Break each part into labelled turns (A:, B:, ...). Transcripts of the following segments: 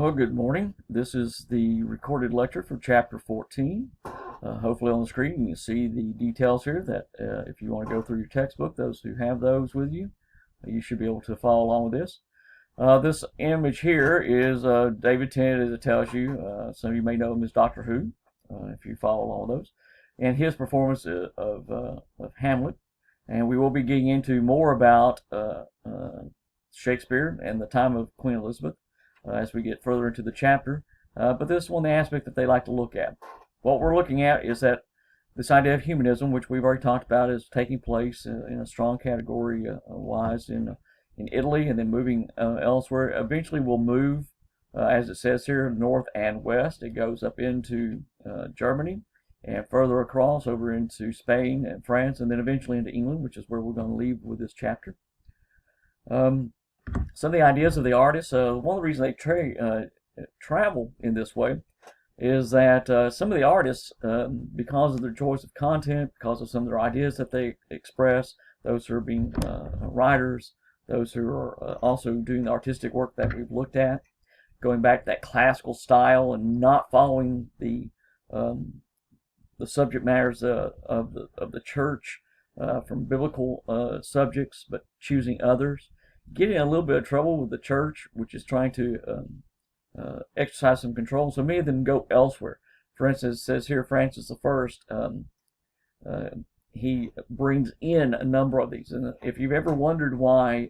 A: Well, good morning. This is the recorded lecture for Chapter 14. Hopefully on the screen you can see the details here that if you want to go through your textbook, those who have those with you, you should be able to follow along with this. This image here is David Tennant, as it tells you. Some of you may know him as Doctor Who, if you follow along with those. And his performance of Hamlet. And we will be getting into more about Shakespeare and the time of Queen Elizabeth as we get further into the chapter. But this is one aspect that they like to look at. What we're looking at is that this idea of humanism, which we've already talked about, is taking place in a strong category wise in Italy, and then moving elsewhere. Eventually will move, as it says here, north and west. It goes up into Germany and further across over into Spain and France, and then eventually into England, which is where we're going to leave with this chapter. Some of the ideas of the artists, one of the reasons they travel in this way is that some of the artists, because of their choice of content, because of some of their ideas that they express, those who are being writers, those who are also doing the artistic work that we've looked at, going back to that classical style and not following the subject matters of the church from biblical subjects, but choosing others. Getting in a little bit of trouble with the church, which is trying to exercise some control. So many of them go elsewhere. For instance, it says here Francis I, he brings in a number of these. And if you've ever wondered why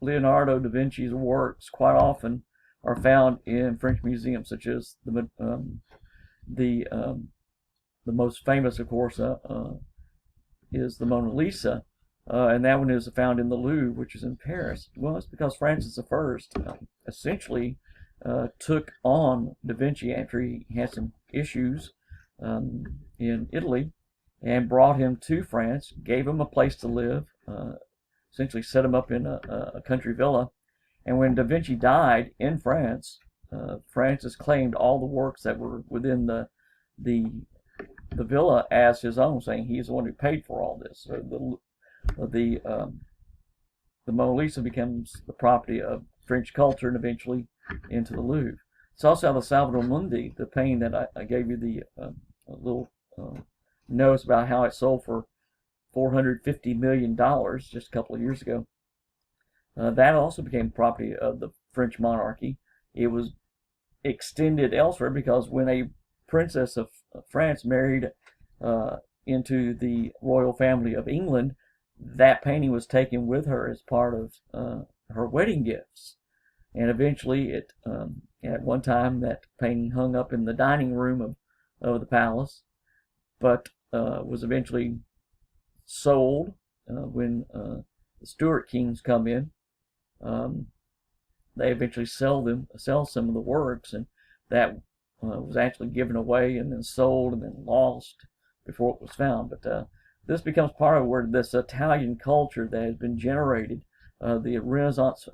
A: Leonardo da Vinci's works quite often are found in French museums, such as the most famous, of course, is the Mona Lisa. And that one is found in the Louvre, which is in Paris. Well, it's because Francis I essentially took on Da Vinci after he had some issues in Italy, and brought him to France, gave him a place to live, essentially set him up in a country villa. And when Da Vinci died in France, Francis claimed all the works that were within the villa as his own, saying he's the one who paid for all this. So the Mona Lisa becomes the property of French culture and eventually into the Louvre. It's also the Salvator Mundi, the painting that I gave you the little notes about how it sold for $450 million just a couple of years ago. That also became property of the French monarchy. It was extended elsewhere because when a princess of France married into the royal family of England, that painting was taken with her as part of her wedding gifts. And eventually at one time that painting hung up in the dining room of the palace, but was eventually sold when the Stuart kings come in. They eventually sell some of the works, and that was actually given away and then sold and then lost before it was found. But this becomes part of where this Italian culture that has been generated, the Renaissance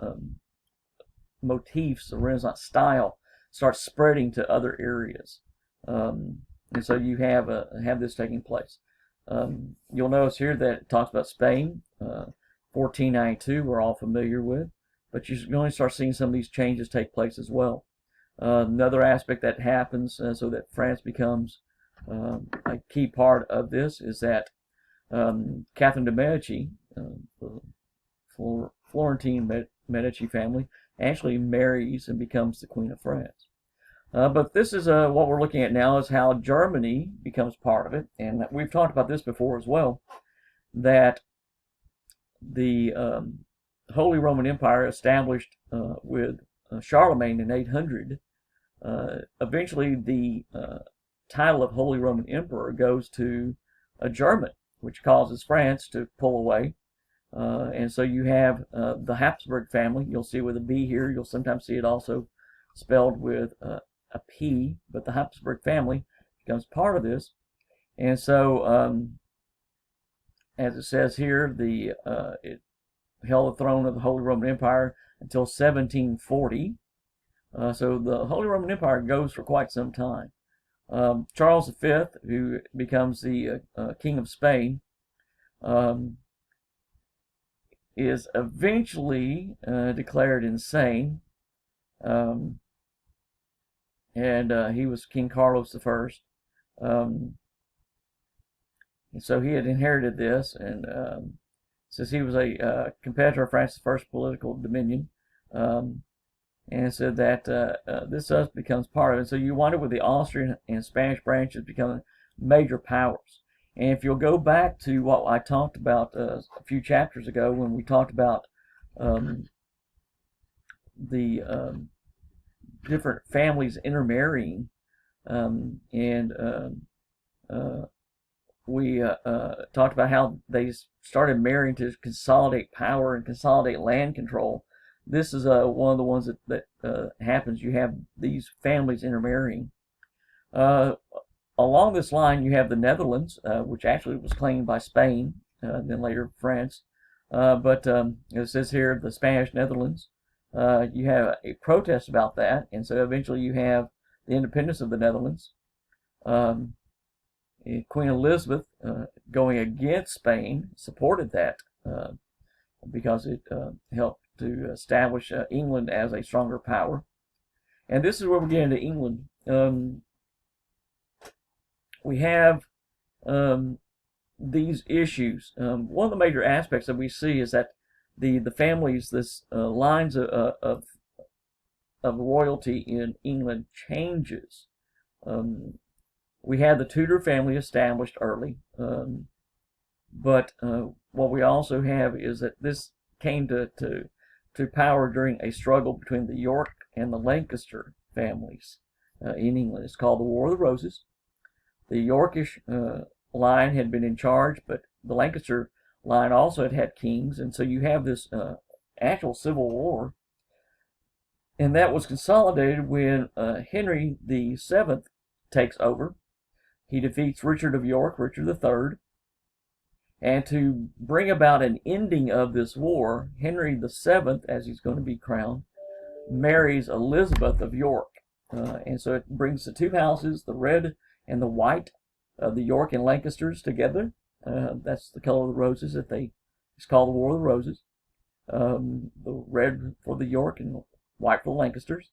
A: motifs, the Renaissance style, starts spreading to other areas. And so you have this taking place. You'll notice here that it talks about Spain, 1492, we're all familiar with, but you're going to start seeing some of these changes take place as well. Another aspect that happens so that France becomes a key part of this is that Catherine de' Medici, the Florentine Medici family, actually marries and becomes the Queen of France. But this is what we're looking at now, is how Germany becomes part of it. And we've talked about this before as well, that the Holy Roman Empire established with Charlemagne in 800, eventually the title of Holy Roman Emperor goes to a German, which causes France to pull away. And so you have the Habsburg family. You'll see with a B here. You'll sometimes see it also spelled with a P, but the Habsburg family becomes part of this. And so, as it says here, it held the throne of the Holy Roman Empire until 1740. So the Holy Roman Empire goes for quite some time. Charles V, who becomes the King of Spain, is eventually declared insane and he was King Carlos I. And so he had inherited this, and since he was a competitor of Francis I's political dominion, and said that this thus becomes part of it. So you wind up with the Austrian and Spanish branches becoming major powers. And if you'll go back to what I talked about a few chapters ago, when we talked about the different families intermarrying, and we talked about how they started marrying to consolidate power and consolidate land control. This is one of the ones that happens. You have these families intermarrying. Along this line, you have the Netherlands, which actually was claimed by Spain, then later France. But it says here the Spanish Netherlands. You have a protest about that, and so eventually you have the independence of the Netherlands. Queen Elizabeth, going against Spain, supported that because it helped to establish England as a stronger power. And this is where we get into England. We have these issues. One of the major aspects that we see is that the families, this lines of royalty in England changes. We had the Tudor family established early, but what we also have is that this came to power during a struggle between the York and the Lancaster families in England. It's called the War of the Roses. The Yorkish line had been in charge, but the Lancaster line also had kings, and so you have this actual civil war. And that was consolidated when Henry VII takes over. He defeats Richard of York, Richard III, and to bring about an ending of this war, Henry VII, as he's going to be crowned, marries Elizabeth of York. And so it brings the two houses, the red and the white, of the York and Lancasters together. That's the color of the roses that it's called the War of the Roses. The red for the York and white for the Lancasters.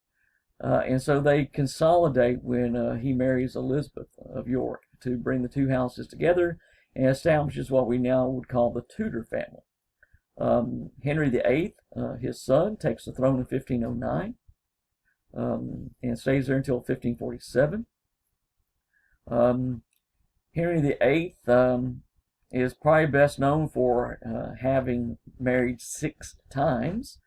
A: And so they consolidate when he marries Elizabeth of York to bring the two houses together and establishes what we now would call the Tudor family. Henry VIII, his son, takes the throne in 1509 and stays there until 1547. Henry VIII is probably best known for having married 6 times.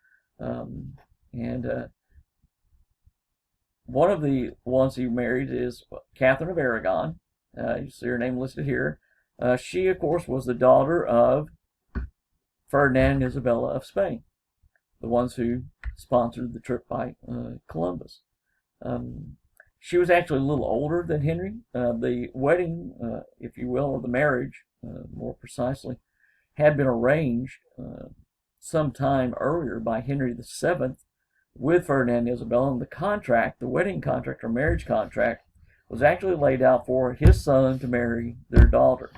A: One of the ones he married is Catherine of Aragon. You see her name listed here. She, of course, was the daughter of Ferdinand and Isabella of Spain, the ones who sponsored the trip by Columbus. She was actually a little older than Henry. The wedding, if you will, or the marriage, more precisely, had been arranged some time earlier by Henry VII with Ferdinand and Isabella, and the contract, the wedding contract or marriage contract, was actually laid out for his son to marry their daughter.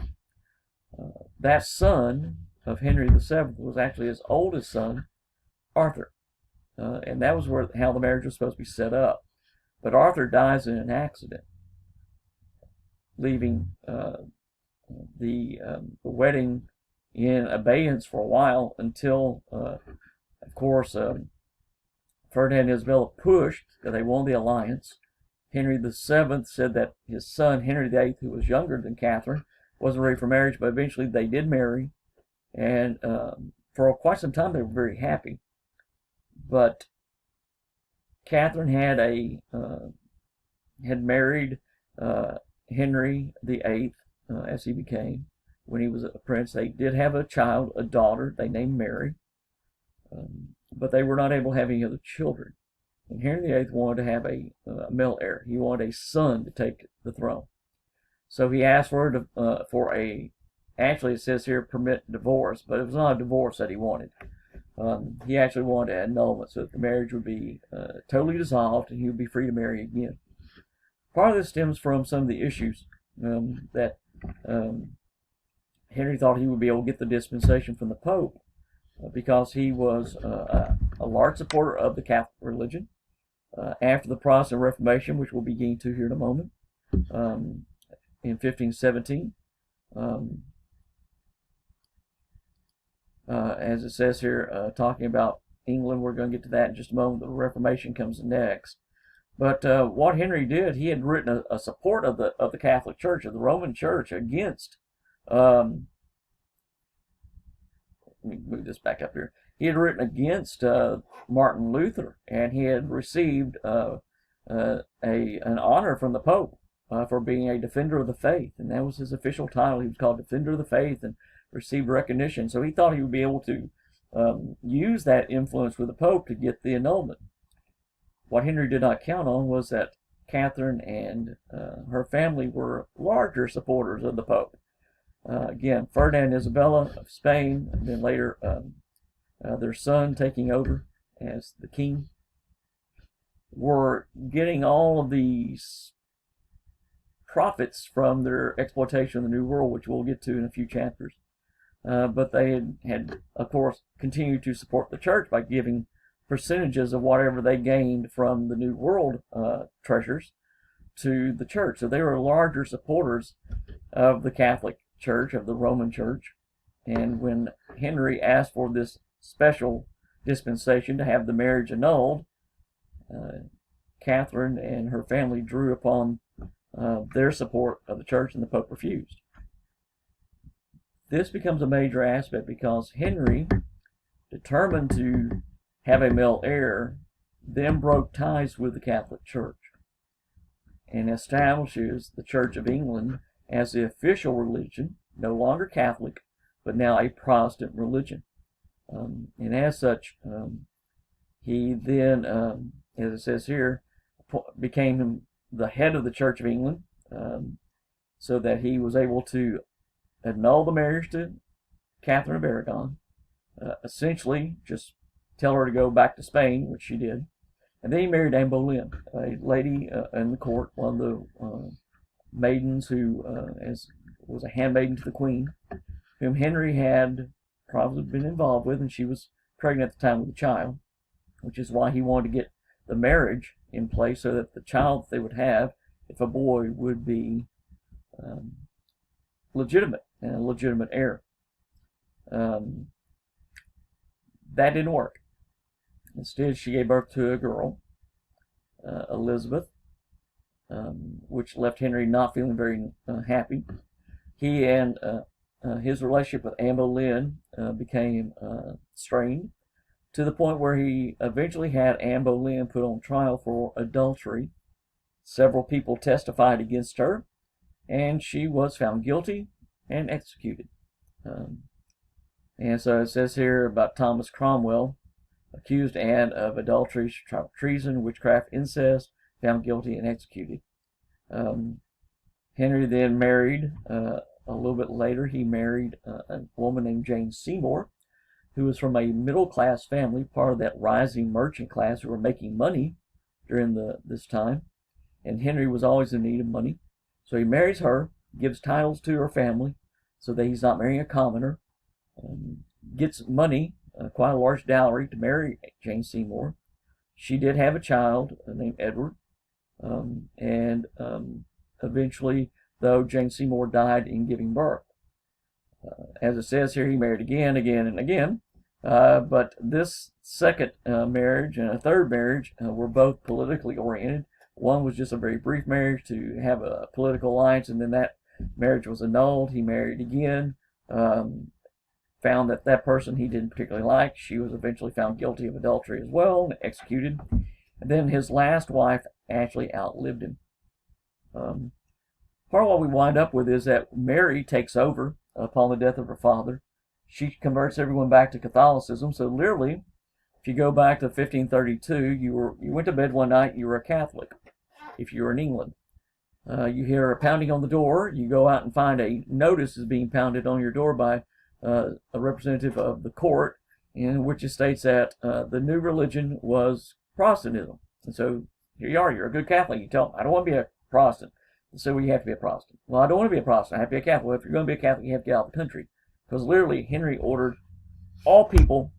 A: That son of Henry VII was actually his oldest son, Arthur, and that was how the marriage was supposed to be set up. But Arthur dies in an accident, leaving the wedding in abeyance for a while until, of course, Ferdinand and Isabella pushed that they won the alliance. Henry VII said that his son, Henry VIII, who was younger than Catherine, wasn't ready for marriage, but eventually they did marry. And for quite some time, they were very happy. But Catherine had married Henry VIII as he became when he was a prince. They did have a child, a daughter. They named Mary, but they were not able to have any other children. And Henry VIII wanted to have a male heir. He wanted a son to take the throne. So he asked for actually it says here permit divorce, but it was not a divorce that he wanted. He actually wanted an annulment so that the marriage would be totally dissolved and he would be free to marry again. Part of this stems from some of the issues that Henry thought he would be able to get the dispensation from the Pope because he was a large supporter of the Catholic religion. after the Protestant Reformation, which we'll be getting to here in a moment, in 1517. As it says here, talking about England, we're going to get to that in just a moment. The Reformation comes next. But what Henry did, he had written a support of the Catholic Church, of the Roman Church, against. Let me move this back up here. He had written against Martin Luther, and he had received an honor from the Pope for being a defender of the faith, and that was his official title. He was called Defender of the Faith, and received recognition. So he thought he would be able to use that influence with the Pope to get the annulment. What Henry did not count on was that Catherine and her family were larger supporters of the Pope. Again, Ferdinand and Isabella of Spain, and then later their son taking over as the king, were getting all of these profits from their exploitation of the New World, which we'll get to in a few chapters. But they had, of course, continued to support the church by giving percentages of whatever they gained from the New World treasures to the church. So they were larger supporters of the Catholic Church, of the Roman Church. And when Henry asked for this special dispensation to have the marriage annulled, Catherine and her family drew upon their support of the church, and the Pope refused. This becomes a major aspect because Henry, determined to have a male heir, then broke ties with the Catholic Church and establishes the Church of England as the official religion, no longer Catholic, but now a Protestant religion. And as such, he then, as it says here, became the head of the Church of England, so that he was able to annul the marriage to Catherine of Aragon, essentially just tell her to go back to Spain, which she did. And then he married Anne Boleyn, a lady in the court, one of the maidens who was a handmaiden to the Queen, whom Henry had probably been involved with, and she was pregnant at the time with a child, which is why he wanted to get the marriage in place so that the child they would have, if a boy, would be legitimate and a legitimate heir. That didn't work. Instead, she gave birth to a girl, Elizabeth, which left Henry not feeling very happy. He and his relationship with Anne Boleyn became strained, to the point where he eventually had Anne Boleyn put on trial for adultery. Several people testified against her, and she was found guilty and executed. And so it says here about Thomas Cromwell, accused Anne of adultery, treason, witchcraft, incest, found guilty and executed. Henry then married, a little bit later, he married a woman named Jane Seymour, who was from a middle-class family, part of that rising merchant class who were making money during this time. And Henry was always in need of money. So he marries her, gives titles to her family, so that he's not marrying a commoner, gets money, quite a large dowry, to marry Jane Seymour. She did have a child named Edward, and eventually, though, Jane Seymour died in giving birth. As it says here, he married again and again, but this second marriage and a third marriage were both politically oriented. One was just a very brief marriage to have a political alliance, and then that marriage was annulled. He married again, found that that person he didn't particularly like. She was eventually found guilty of adultery as well and executed. And then his last wife actually outlived him. Part of what we wind up with is that Mary takes over upon the death of her father. She converts everyone back to Catholicism. So literally, if you go back to 1532, you went to bed one night, you were a Catholic. If you were in England, you hear a pounding on the door. You go out and find a notice is being pounded on your door by a representative of the court, in which it states that the new religion was Protestantism. And so here you are, you're a good Catholic. You tell them, I don't want to be a Protestant. And so you have to be a Protestant. Well, I don't want to be a Protestant. I have to be a Catholic. Well, if you're going to be a Catholic, you have to get out of the country. Because literally, Henry ordered all people,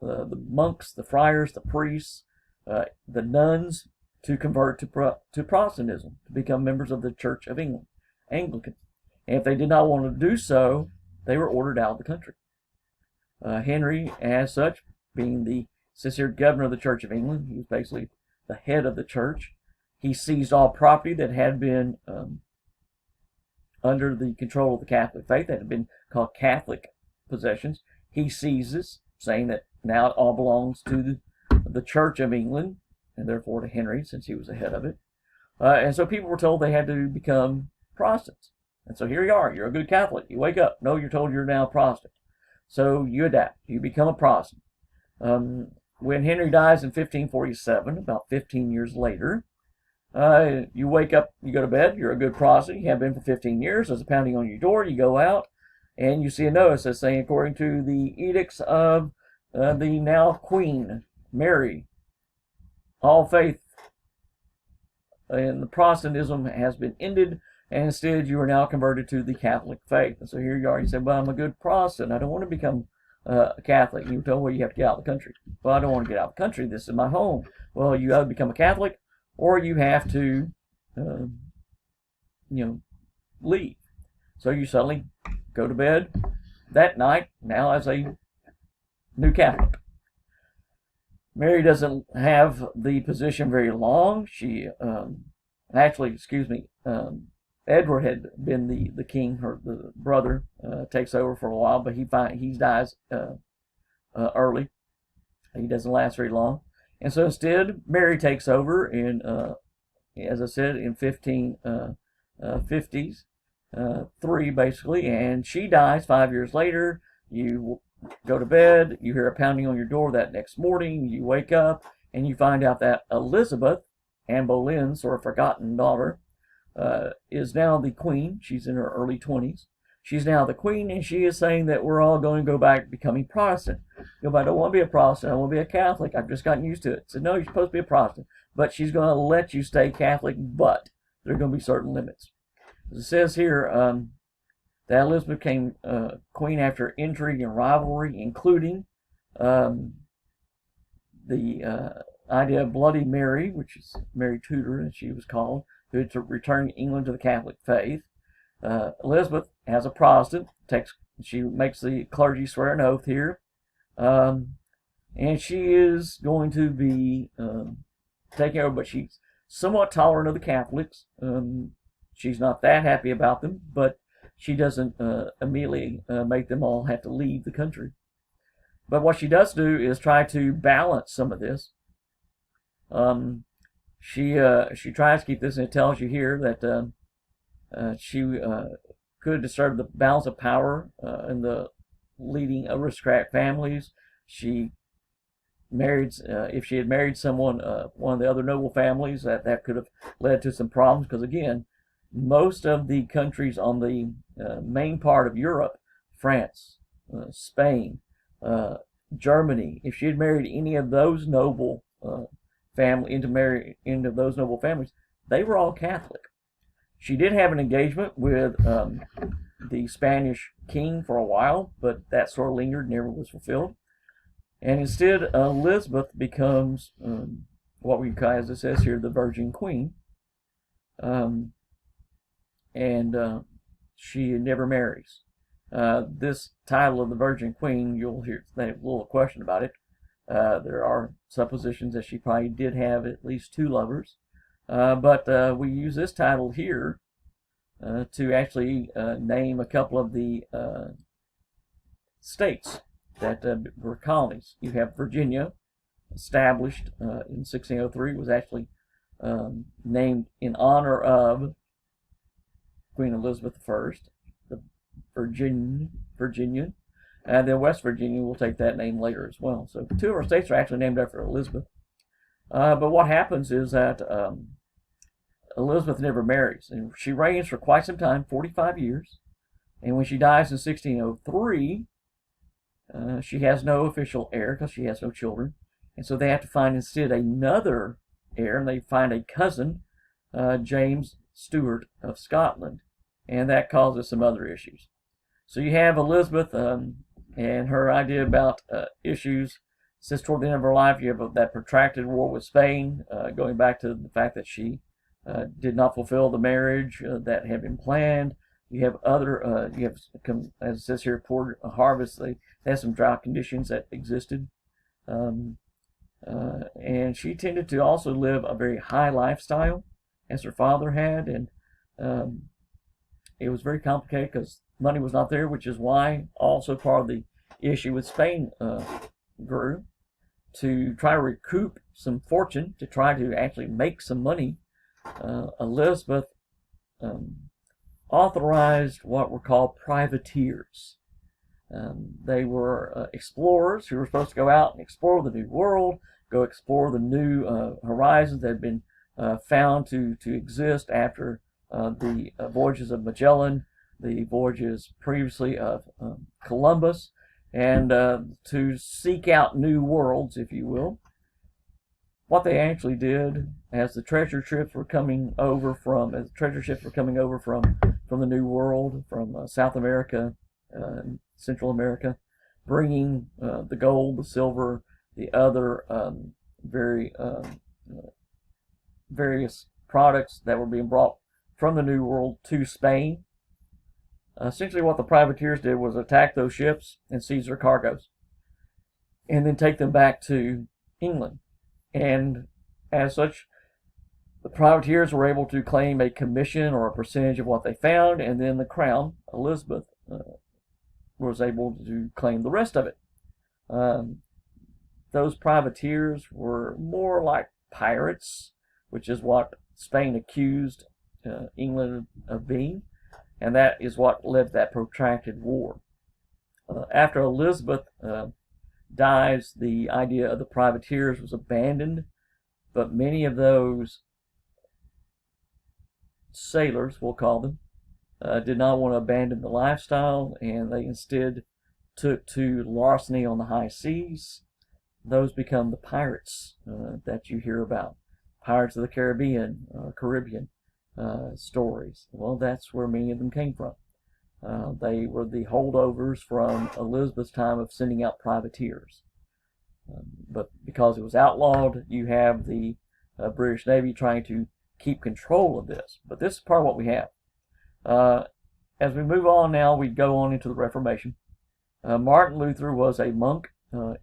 A: the monks, the friars, the priests, the nuns to convert to Protestantism, to become members of the Church of England, Anglican. And if they did not want to do so, they were ordered out of the country. Henry, as such, being the sincere governor of the Church of England, he was basically the head of the church. He seized all property that had been under the control of the Catholic faith, that had been called Catholic possessions. He seizes, saying that now it all belongs to the Church of England, and therefore to Henry, since he was the head of it. And so people were told they had to become Protestants. And so here you are, you're a good Catholic. You wake up, no, you're told you're now Protestant. So you adapt, you become a Protestant. When Henry dies in 1547, about 15 years later, you wake up, you go to bed, you're a good Protestant, you have been for 15 years, there's a pounding on your door, you go out, and you see a notice that's saying, according to the edicts of the now Queen Mary, all faith in the Protestantism has been ended, and instead you are now converted to the Catholic faith. And so here you are, you say, well, I'm a good Protestant, I don't want to become a Catholic. You tell, well, you have to get out of the country. Well, I don't want to get out of the country, this is my home. Well, you either become a Catholic, or you have to, leave. So you suddenly go to bed that night, now as a new Catholic. Mary doesn't have the position very long. She, Edward had been the king, the brother, takes over for a while, but he dies early. He doesn't last very long. And so instead, Mary takes over in, as I said, in 1553, basically, and she dies 5 years later. You go to bed, you hear a pounding on your door that next morning, you wake up, and you find out that Elizabeth, Anne Boleyn's sort of forgotten daughter, is now the queen. She's in her early 20s. She's now the queen, and she is saying that we're all going to go back to becoming Protestant. You know, I don't want to be a Protestant. I want to be a Catholic. I've just gotten used to it. So no, you're supposed to be a Protestant. But she's going to let you stay Catholic, but there are going to be certain limits. As it says here, that Elizabeth became queen after intrigue and rivalry, including the idea of Bloody Mary, which is Mary Tudor, as she was called, who had to return England to the Catholic faith. Elizabeth, as a Protestant, she makes the clergy swear an oath here, and she is going to be taking over, but she's somewhat tolerant of the Catholics. She's not that happy about them, but she doesn't immediately make them all have to leave the country. But what she does do is try to balance some of this. She tries to keep this, and it tells you here that she could disturb the balance of power in the leading aristocratic families. She married, if she had married someone, one of the other noble families, that could have led to some problems, because again, most of the countries on the main part of Europe, France, Spain, Germany, if she had married any of those noble into those noble families, they were all Catholic. She did have an engagement with the Spanish king for a while, but that sort of lingered, never was fulfilled. And instead, Elizabeth becomes what we call, as it says here, the Virgin Queen. She never marries. This title of the Virgin Queen, you'll hear a little question about it. There are suppositions that she probably did have at least 2 lovers. But we use this title here to actually name a couple of the states that were colonies. You have Virginia, established in 1603, was actually named in honor of Queen Elizabeth I, the Virginian, and then West Virginia will take that name later as well. So 2 of our states are actually named after Elizabeth. But what happens is that Elizabeth never marries, and she reigns for quite some time, 45 years. And when she dies in 1603, she has no official heir because she has no children. And so they have to find instead another heir, and they find a cousin, James Stuart of Scotland. And that causes some other issues. So you have Elizabeth and her idea about issues since toward the end of her life, you have that protracted war with Spain, going back to the fact that she did not fulfill the marriage that had been planned. You have other, as it says here, poor harvest. They had some drought conditions that existed. And she tended to also live a very high lifestyle, as her father had, and it was very complicated because money was not there, which is why also part of the issue with Spain grew. To try to recoup some fortune, to try to actually make some money, Elizabeth authorized what were called privateers. They were explorers who were supposed to go out and explore the New World, go explore the new horizons that had been found to exist after the voyages of Magellan, the voyages previously of Columbus, and to seek out new worlds, if you will. What they actually did, as the treasure ships were coming over from the New World, from South America, Central America, bringing the gold, the silver, the other various products that were being brought from the New World to Spain. Essentially what the privateers did was attack those ships and seize their cargoes, and then take them back to England. And as such, the privateers were able to claim a commission or a percentage of what they found, and then the crown, Elizabeth, was able to claim the rest of it. Those privateers were more like pirates, which is what Spain accused England of being, and that is what led to that protracted war. After Elizabeth dies, the idea of the privateers was abandoned, but many of those sailors, we'll call them, did not want to abandon the lifestyle, and they instead took to larceny on the high seas. Those become the pirates that you hear about. Pirates of the Caribbean stories. Well, that's where many of them came from. They were the holdovers from Elizabeth's time of sending out privateers. But because it was outlawed, you have the British Navy trying to keep control of this. But this is part of what we have. As we move on now, we go on into the Reformation. Martin Luther was a monk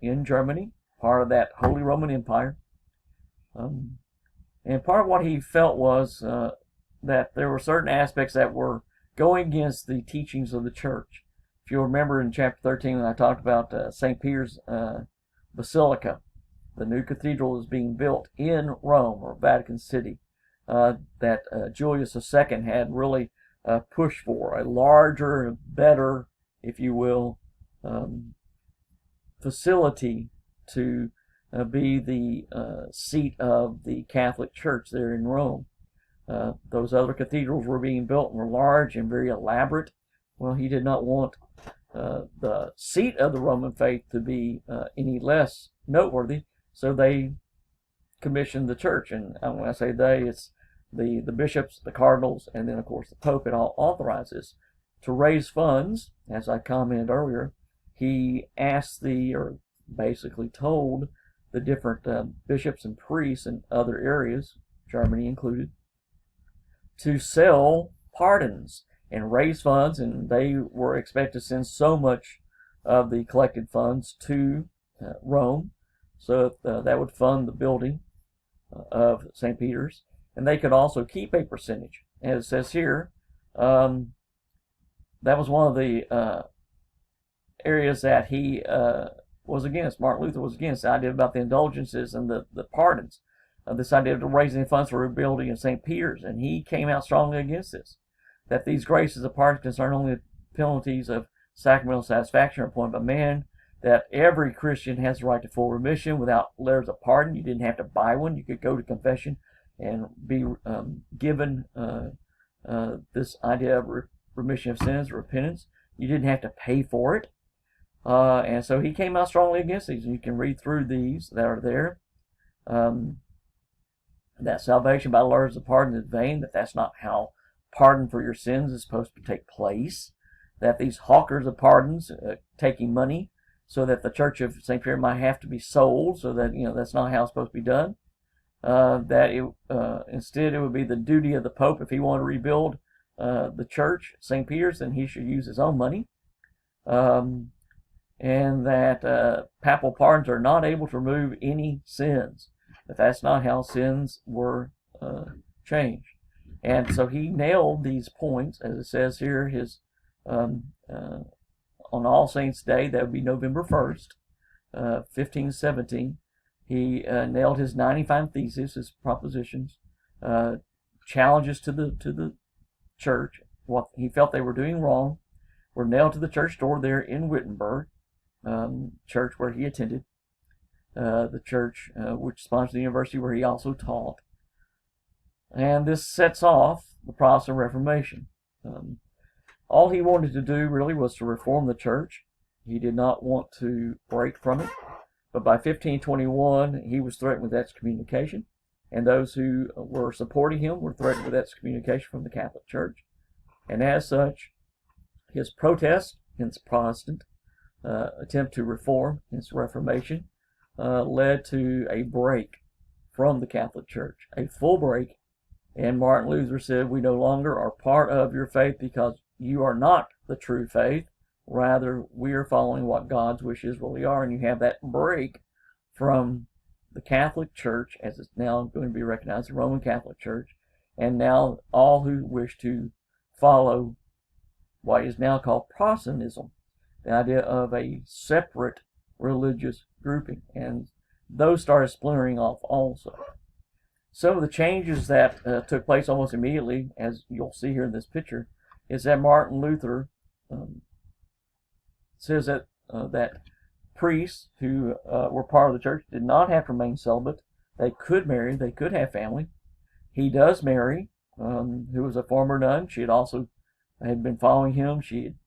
A: in Germany, part of that Holy Roman Empire. And part of what he felt was that there were certain aspects that were going against the teachings of the church. If you'll remember in chapter 13 when I talked about St. Peter's Basilica, the new cathedral is being built in Rome, or Vatican City, that Julius II had really pushed for, a larger, better, if you will, facility to be the seat of the Catholic Church there in Rome. Those other cathedrals were being built and were large and very elaborate. Well, he did not want the seat of the Roman faith to be any less noteworthy, so they commissioned the church. And when I say they, it's the bishops, the cardinals, and then, of course, the Pope. It all authorizes to raise funds. As I commented earlier, he asked or basically told the different bishops and priests in other areas, Germany included, to sell pardons and raise funds, and they were expected to send so much of the collected funds to Rome, so that would fund the building of St. Peter's, and they could also keep a percentage. As it says here, that was one of the areas that he was against. Martin Luther was against the idea about the indulgences and the pardons. This idea of raising funds for rebuilding of St. Peter's, and he came out strongly against this. That these graces of pardon concern only the penalties of sacramental satisfaction or appointed by man, that every Christian has the right to full remission without letters of pardon. You didn't have to buy one. You could go to confession and be given this idea of remission of sins, repentance. You didn't have to pay for it. And so he came out strongly against these. And you can read through these that are there. That salvation by letters of pardon is vain, that's not how pardon for your sins is supposed to take place, that these hawkers of pardons, taking money, so that the Church of St. Peter might have to be sold, so that, that's not how it's supposed to be done. Instead it would be the duty of the Pope, if he wanted to rebuild the church, St. Peter's, then he should use his own money. And that papal pardons are not able to remove any sins. But that's not how sins were changed. And so he nailed these points, as it says here, on All Saints' Day, that would be November 1st, 1517. He nailed his 95 theses, his propositions, challenges to the church. What he felt they were doing wrong were nailed to the church door there in Wittenberg, church where he attended, the church which sponsored the university where he also taught. And this sets off the Protestant Reformation. All he wanted to do really was to reform the church. He did not want to break from it. But by 1521, he was threatened with excommunication, and those who were supporting him were threatened with excommunication from the Catholic Church. And as such, his protest against Protestant attempt to reform, his Reformation, led to a break from the Catholic Church, a full break. And Martin Luther said, "We no longer are part of your faith because you are not the true faith. Rather, we are following what God's wishes really are." And you have that break from the Catholic Church, as it's now going to be recognized, the Roman Catholic Church, and now all who wish to follow what is now called Protestantism, the idea of a separate religious grouping. And those started splintering off also. Some of the changes that took place almost immediately, as you'll see here in this picture, is that Martin Luther says that priests who were part of the church did not have to remain celibate. They could marry, they could have family. He does marry, who was a former nun. She had been following him.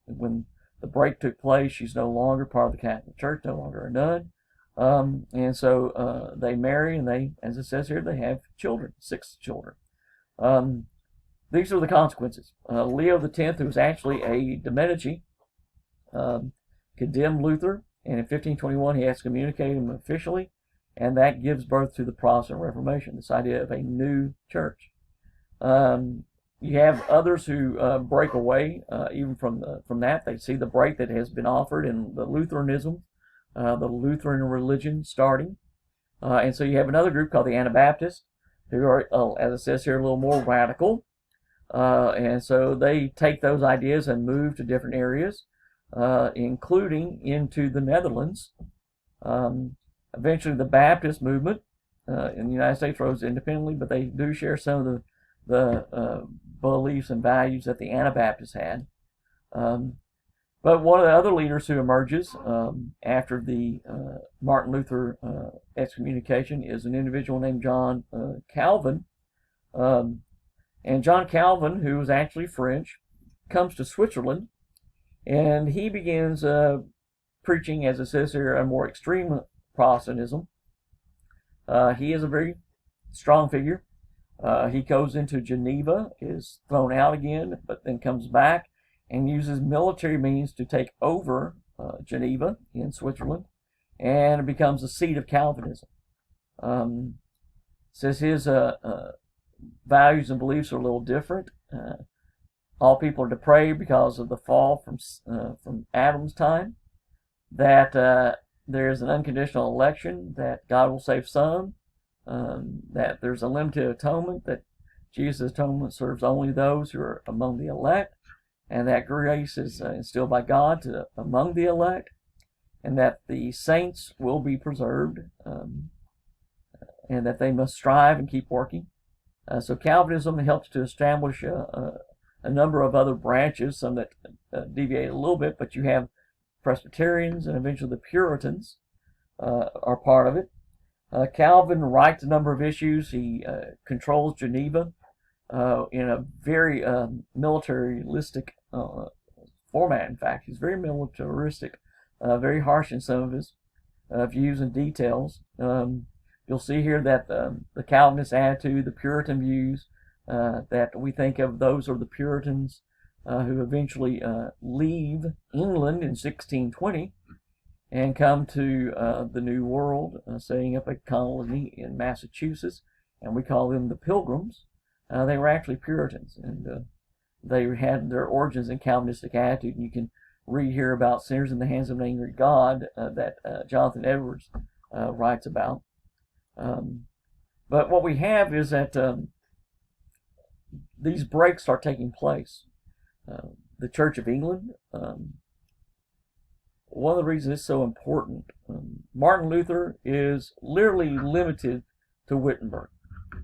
A: When the break took place, she's no longer part of the Catholic Church, no longer a nun. And so they marry, and they, as it says here, they have children, 6 children. These are the consequences. Leo X, who was actually a de Medici, condemned Luther, and in 1521 he excommunicated him officially, and that gives birth to the Protestant Reformation, this idea of a new church. You have others who break away even from that. They see the break that has been offered in the Lutheranism, the Lutheran religion starting. And so you have another group called the Anabaptists, who are, as it says here, a little more radical. And so they take those ideas and move to different areas, including into the Netherlands. Eventually the Baptist movement in the United States rose independently, but they do share some of the beliefs and values that the Anabaptists had. But one of the other leaders who emerges after the Martin Luther excommunication is an individual named John Calvin. And John Calvin, who was actually French, comes to Switzerland, and he begins preaching, as it says here, a more extreme Protestantism. He is a very strong figure. He goes into Geneva, is thrown out again, but then comes back and uses military means to take over Geneva in Switzerland, and it becomes the seat of Calvinism. Says his values and beliefs are a little different. All people are depraved because of the fall from Adam's time. That there is an unconditional election, that God will save some, that there's a limited atonement, that Jesus' atonement serves only those who are among the elect, and that grace is instilled by God among the elect, and that the saints will be preserved, and that they must strive and keep working. So Calvinism helps to establish a number of other branches, some that deviate a little bit, but you have Presbyterians and eventually the Puritans are part of it. Calvin writes a number of issues. He controls Geneva in a very militaristic format. In fact, he's very militaristic, very harsh in some of his views and details. You'll see here that the Calvinist attitude, the Puritan views that we think of, those are the Puritans who eventually leave England in 1620 and come to the New World, setting up a colony in Massachusetts, and we call them the Pilgrims. They were actually Puritans, and they had their origins in Calvinistic attitude. And you can read here about sinners in the hands of an angry God that Jonathan Edwards writes about. But what we have is that these breaks start taking place. The Church of England, one of the reasons it's so important, Martin Luther is literally limited to Wittenberg.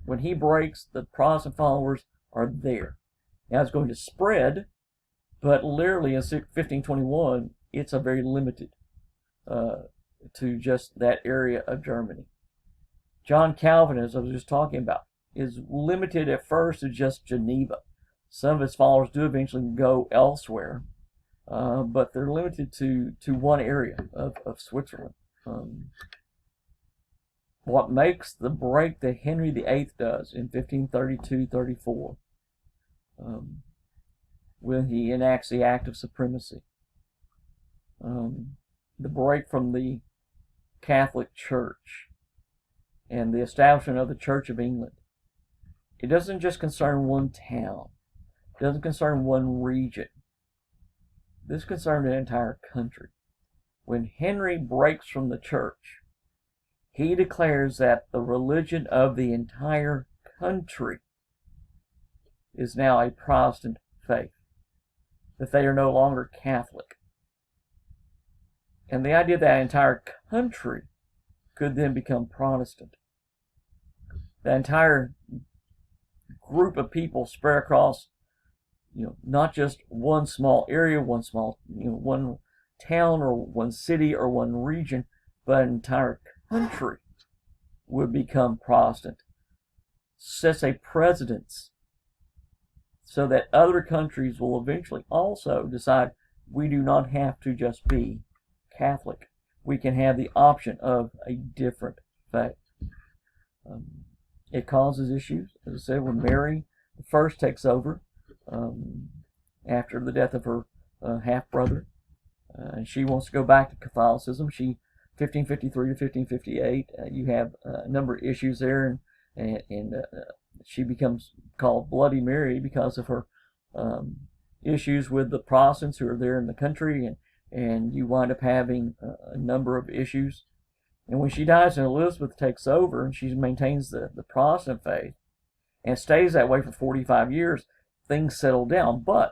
A: When he breaks, the Protestant followers are there. Now it's going to spread, but literally in 1521, it's a very limited to just that area of Germany. John Calvin, as I was just talking about, is limited at first to just Geneva. Some of his followers do eventually go elsewhere, but they're limited to one area of Switzerland. What makes the break that Henry VIII does in 1532-34, when he enacts the Act of Supremacy, the break from the Catholic Church and the establishment of the Church of England, it doesn't just concern one town. It doesn't concern one region. This concerns an entire country. When Henry breaks from the church, he declares that the religion of the entire country is now a Protestant faith, that they are no longer Catholic. And the idea that the entire country could then become Protestant, the entire group of people spread across, not just one small area, one small, one town or one city or one region, but an entire country would become Protestant. Sets a precedence so that other countries will eventually also decide we do not have to just be Catholic. We can have the option of a different faith. It causes issues. As I said, when Mary the First takes over after the death of her half-brother, and she wants to go back to Catholicism. 1553 to 1558, you have a number of issues there, and she becomes called Bloody Mary because of her issues with the Protestants who are there in the country, and you wind up having a number of issues. And when she dies and Elizabeth takes over, and she maintains the Protestant faith, and stays that way for 45 years, things settle down. But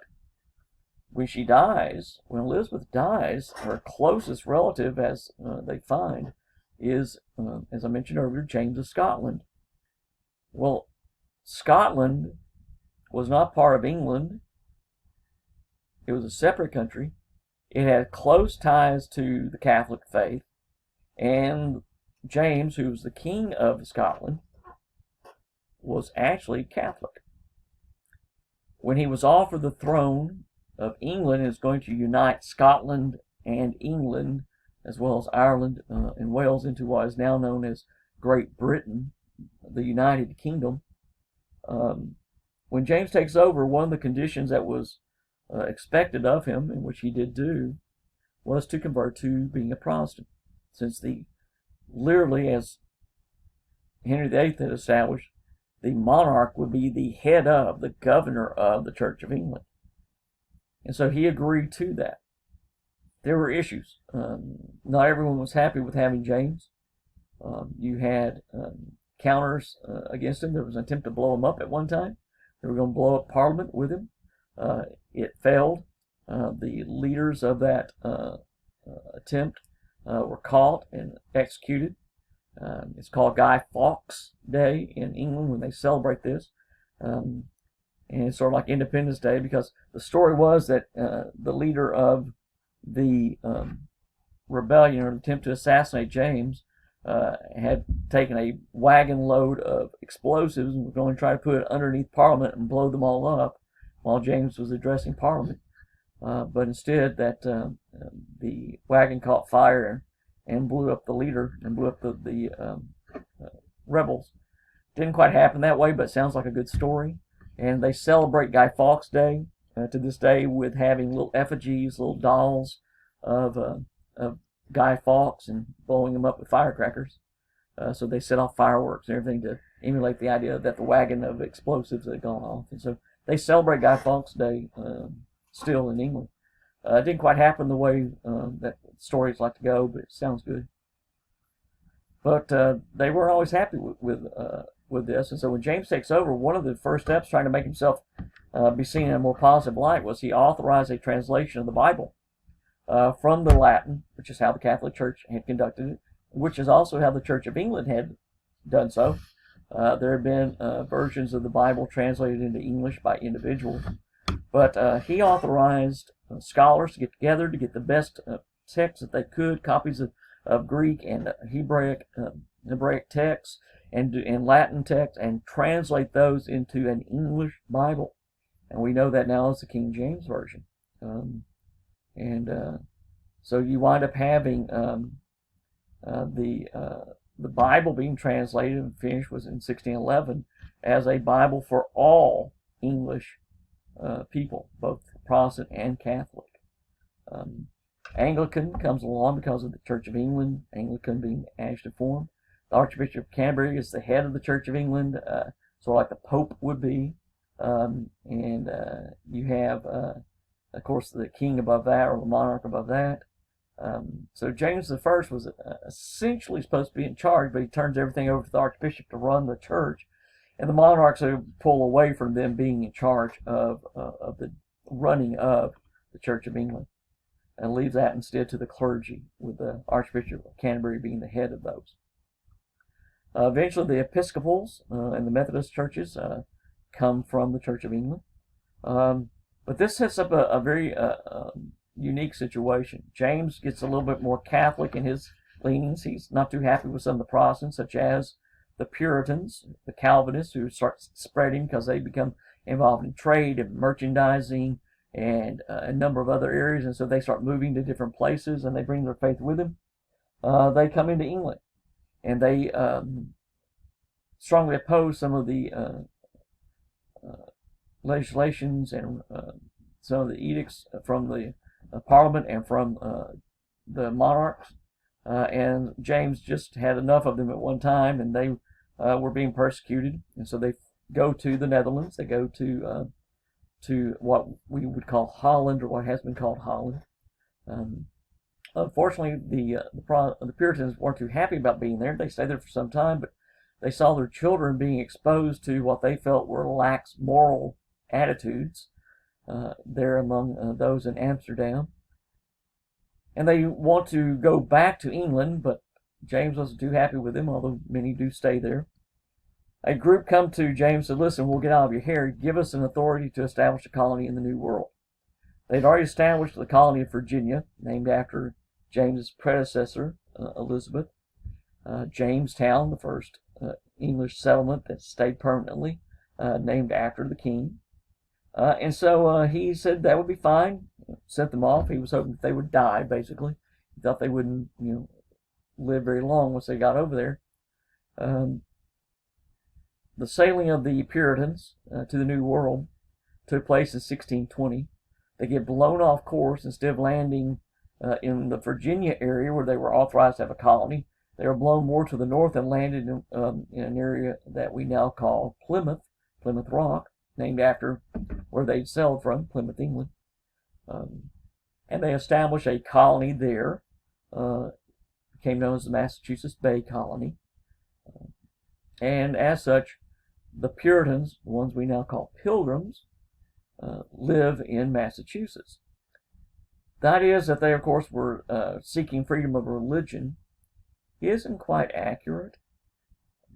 A: when she dies, when Elizabeth dies, her closest relative, as they find, is, as I mentioned earlier, James of Scotland. Well, Scotland was not part of England. It was a separate country. It had close ties to the Catholic faith. And James, who was the king of Scotland, was actually Catholic. When he was offered the throne of England, is going to unite Scotland and England, as well as Ireland and Wales, into what is now known as Great Britain, the United Kingdom. When James takes over, one of the conditions that was expected of him, and which he did do, was to convert to being a Protestant, since literally, as Henry VIII had established, the monarch would be the head of, the governor of the Church of England. And so he agreed to that. There were issues. Not everyone was happy with having James. You had counters against him. There was an attempt to blow him up at one time. They were going to blow up Parliament with him. It failed. The leaders of that attempt were caught and executed. It's called Guy Fawkes Day in England when they celebrate this. And it's sort of like Independence Day, because the story was that the leader of the rebellion or attempt to assassinate James had taken a wagon load of explosives and was going to try to put it underneath Parliament and blow them all up while James was addressing Parliament. But instead, the wagon caught fire and blew up the leader and blew up the rebels. Didn't quite happen that way, but it sounds like a good story. And they celebrate Guy Fawkes Day to this day with having little effigies, little dolls of Guy Fawkes and blowing them up with firecrackers. So they set off fireworks and everything to emulate the idea that the wagon of explosives had gone off. And so they celebrate Guy Fawkes Day still in England. It didn't quite happen the way that stories like to go, but it sounds good. But they weren't always happy with this. And so when James takes over, one of the first steps trying to make himself be seen in a more positive light was he authorized a translation of the Bible from the Latin, which is how the Catholic Church had conducted it, which is also how the Church of England had done so. There have been versions of the Bible translated into English by individuals, but he authorized scholars to get together to get the best texts that they could, copies of Greek and Hebraic texts and Latin texts, and translate those into an English Bible. And we know that now as the King James Version. So you wind up having the Bible being translated and finished was in 1611 as a Bible for all English people, both Protestant and Catholic. Anglican comes along because of the Church of England, Anglican being the adjective form. The Archbishop of Canterbury is the head of the Church of England, sort of like the Pope would be. You have, of course, the king above that, or the monarch above that. So James I was essentially supposed to be in charge, but he turns everything over to the Archbishop to run the church. And the monarchs pull away from them being in charge of the running of the Church of England, and leaves that instead to the clergy, with the Archbishop of Canterbury being the head of those. Eventually, the Episcopals and the Methodist churches come from the Church of England. But this sets up a very unique situation. James gets a little bit more Catholic in his leanings. He's not too happy with some of the Protestants, such as the Puritans, the Calvinists, who start spreading because they become involved in trade and merchandising and a number of other areas, and so they start moving to different places, and they bring their faith with them. They come into England, and they strongly oppose some of the legislations and some of the edicts from the Parliament and from the monarchs. And James just had enough of them at one time, and they were being persecuted, and so they go to the Netherlands. They go to what we would call Holland, or what has been called Holland. Unfortunately, the Puritans weren't too happy about being there. They stayed there for some time, but they saw their children being exposed to what they felt were lax moral attitudes there among those in Amsterdam. And they want to go back to England, but James wasn't too happy with them, although many do stay there. A group come to James and said, "Listen, we'll get out of your hair. Give us an authority to establish a colony in the New World." They'd already established the colony of Virginia, named after James's predecessor, Elizabeth. Jamestown, the first English settlement that stayed permanently, named after the king. And so he said that would be fine. Sent them off. He was hoping that they would die, basically. He thought they wouldn't, live very long once they got over there. The sailing of the Puritans to the New World took place in 1620. They get blown off course. Instead of landing in the Virginia area where they were authorized to have a colony, they were blown more to the north and landed in an area that we now call Plymouth Rock, named after where they sailed from, Plymouth, England. And they established a colony there, became known as the Massachusetts Bay Colony. And as such, the Puritans, the ones we now call Pilgrims, live in Massachusetts. The idea is that they, of course, were seeking freedom of religion isn't quite accurate.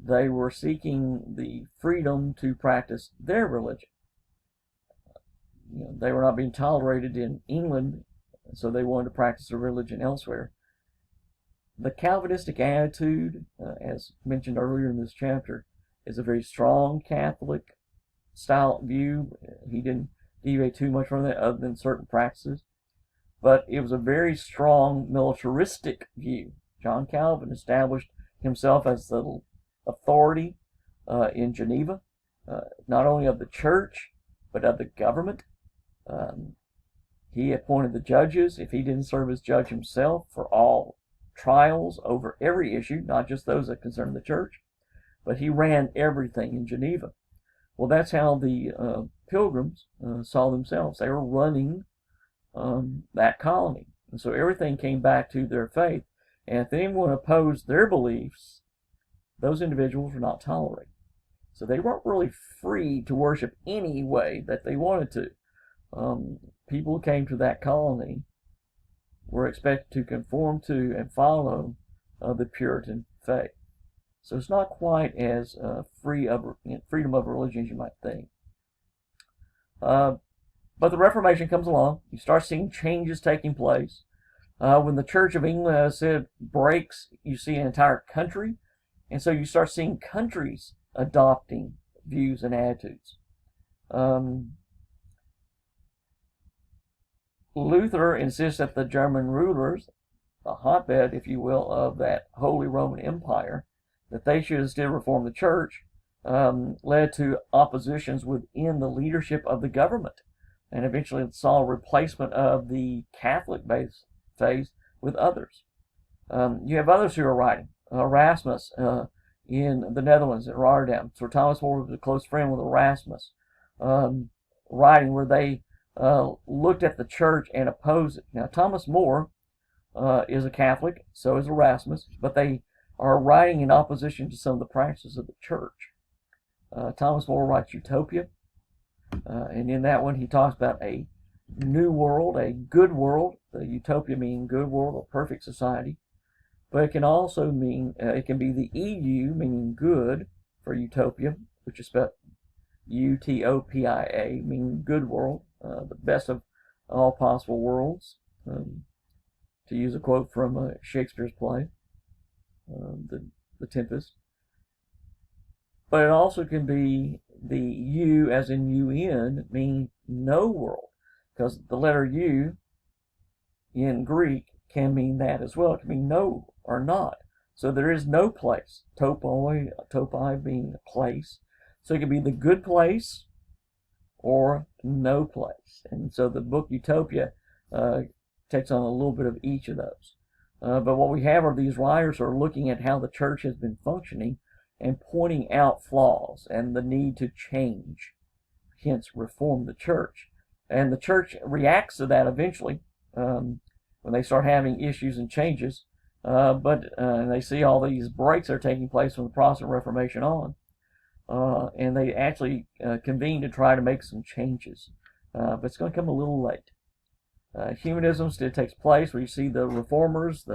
A: They were seeking the freedom to practice their religion. They were not being tolerated in England, so they wanted to practice their religion elsewhere. The Calvinistic attitude, as mentioned earlier in this chapter, is a very strong Catholic style view. He didn't deviate too much from that other than certain practices. But it was a very strong militaristic view. John Calvin established himself as the authority in Geneva, not only of the church, but of the government. He appointed the judges, if he didn't serve as judge himself, for all trials over every issue, not just those that concern the church, but he ran everything in Geneva. Well, that's how the Pilgrims saw themselves. They were running that colony. And so everything came back to their faith. And if anyone opposed their beliefs, those individuals were not tolerated. So they weren't really free to worship any way that they wanted to. People who came to that colony were expected to conform to and follow the Puritan faith. So it's not quite as freedom of religion as you might think. But the Reformation comes along. You start seeing changes taking place. When the Church of England, as I said, breaks, you see an entire country. And so you start seeing countries adopting views and attitudes. Luther insists that the German rulers, the hotbed, if you will, of that Holy Roman Empire, that they should instead reform the church, led to oppositions within the leadership of the government. And eventually saw a replacement of the Catholic-based faith with others. You have others who are writing. Erasmus in the Netherlands at Rotterdam. Sir Thomas More was a close friend with Erasmus, writing where they looked at the church and opposed it. Now, Thomas More is a Catholic, so is Erasmus, but they are writing in opposition to some of the practices of the church. Thomas More writes Utopia, and in that one he talks about a new world, a good world, the utopia meaning good world or perfect society. But it can also mean, it can be the EU, meaning good, for utopia, which is spelled Utopia, meaning good world, the best of all possible worlds, to use a quote from Shakespeare's play, The Tempest. But it also can be the U, as in UN, meaning no world, because the letter U in Greek can mean that as well. It can mean no or not. So there is no place. Topoi being a place. So it can be the good place or no place. And so the book Utopia takes on a little bit of each of those. But what we have are these writers who are looking at how the church has been functioning and pointing out flaws and the need to change, hence reform the church. And the church reacts to that eventually when they start having issues and changes. But they see all these breaks that are taking place from the Protestant Reformation on. And they actually convene to try to make some changes. But it's going to come a little late. Humanism still takes place, where you see the reformers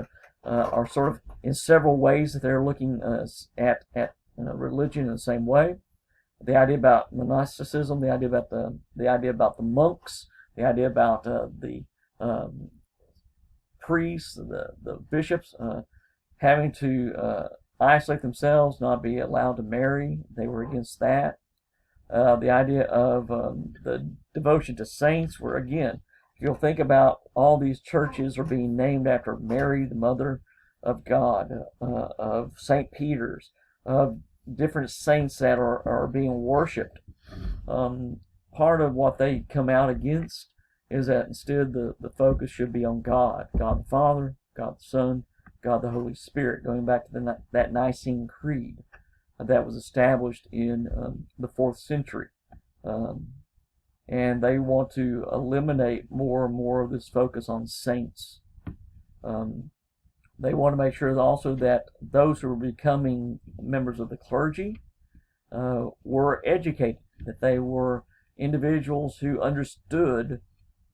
A: are sort of in several ways that they're looking at religion in the same way. The idea about monasticism, the idea about the monks, the idea about the priests, the bishops having to isolate themselves, not be allowed to marry. They were against that. The idea of the devotion to saints, where again, if you'll think about all these churches are being named after Mary, the Mother of God, of St. Peter's, of different saints that are being worshipped. Part of what they come out against is that instead the focus should be on God. God the Father, God the Son, God the Holy Spirit, going back to that Nicene Creed that was established in the 4th century. And they want to eliminate more and more of this focus on saints. They want to make sure also that those who are becoming members of the clergy were educated, that they were individuals who understood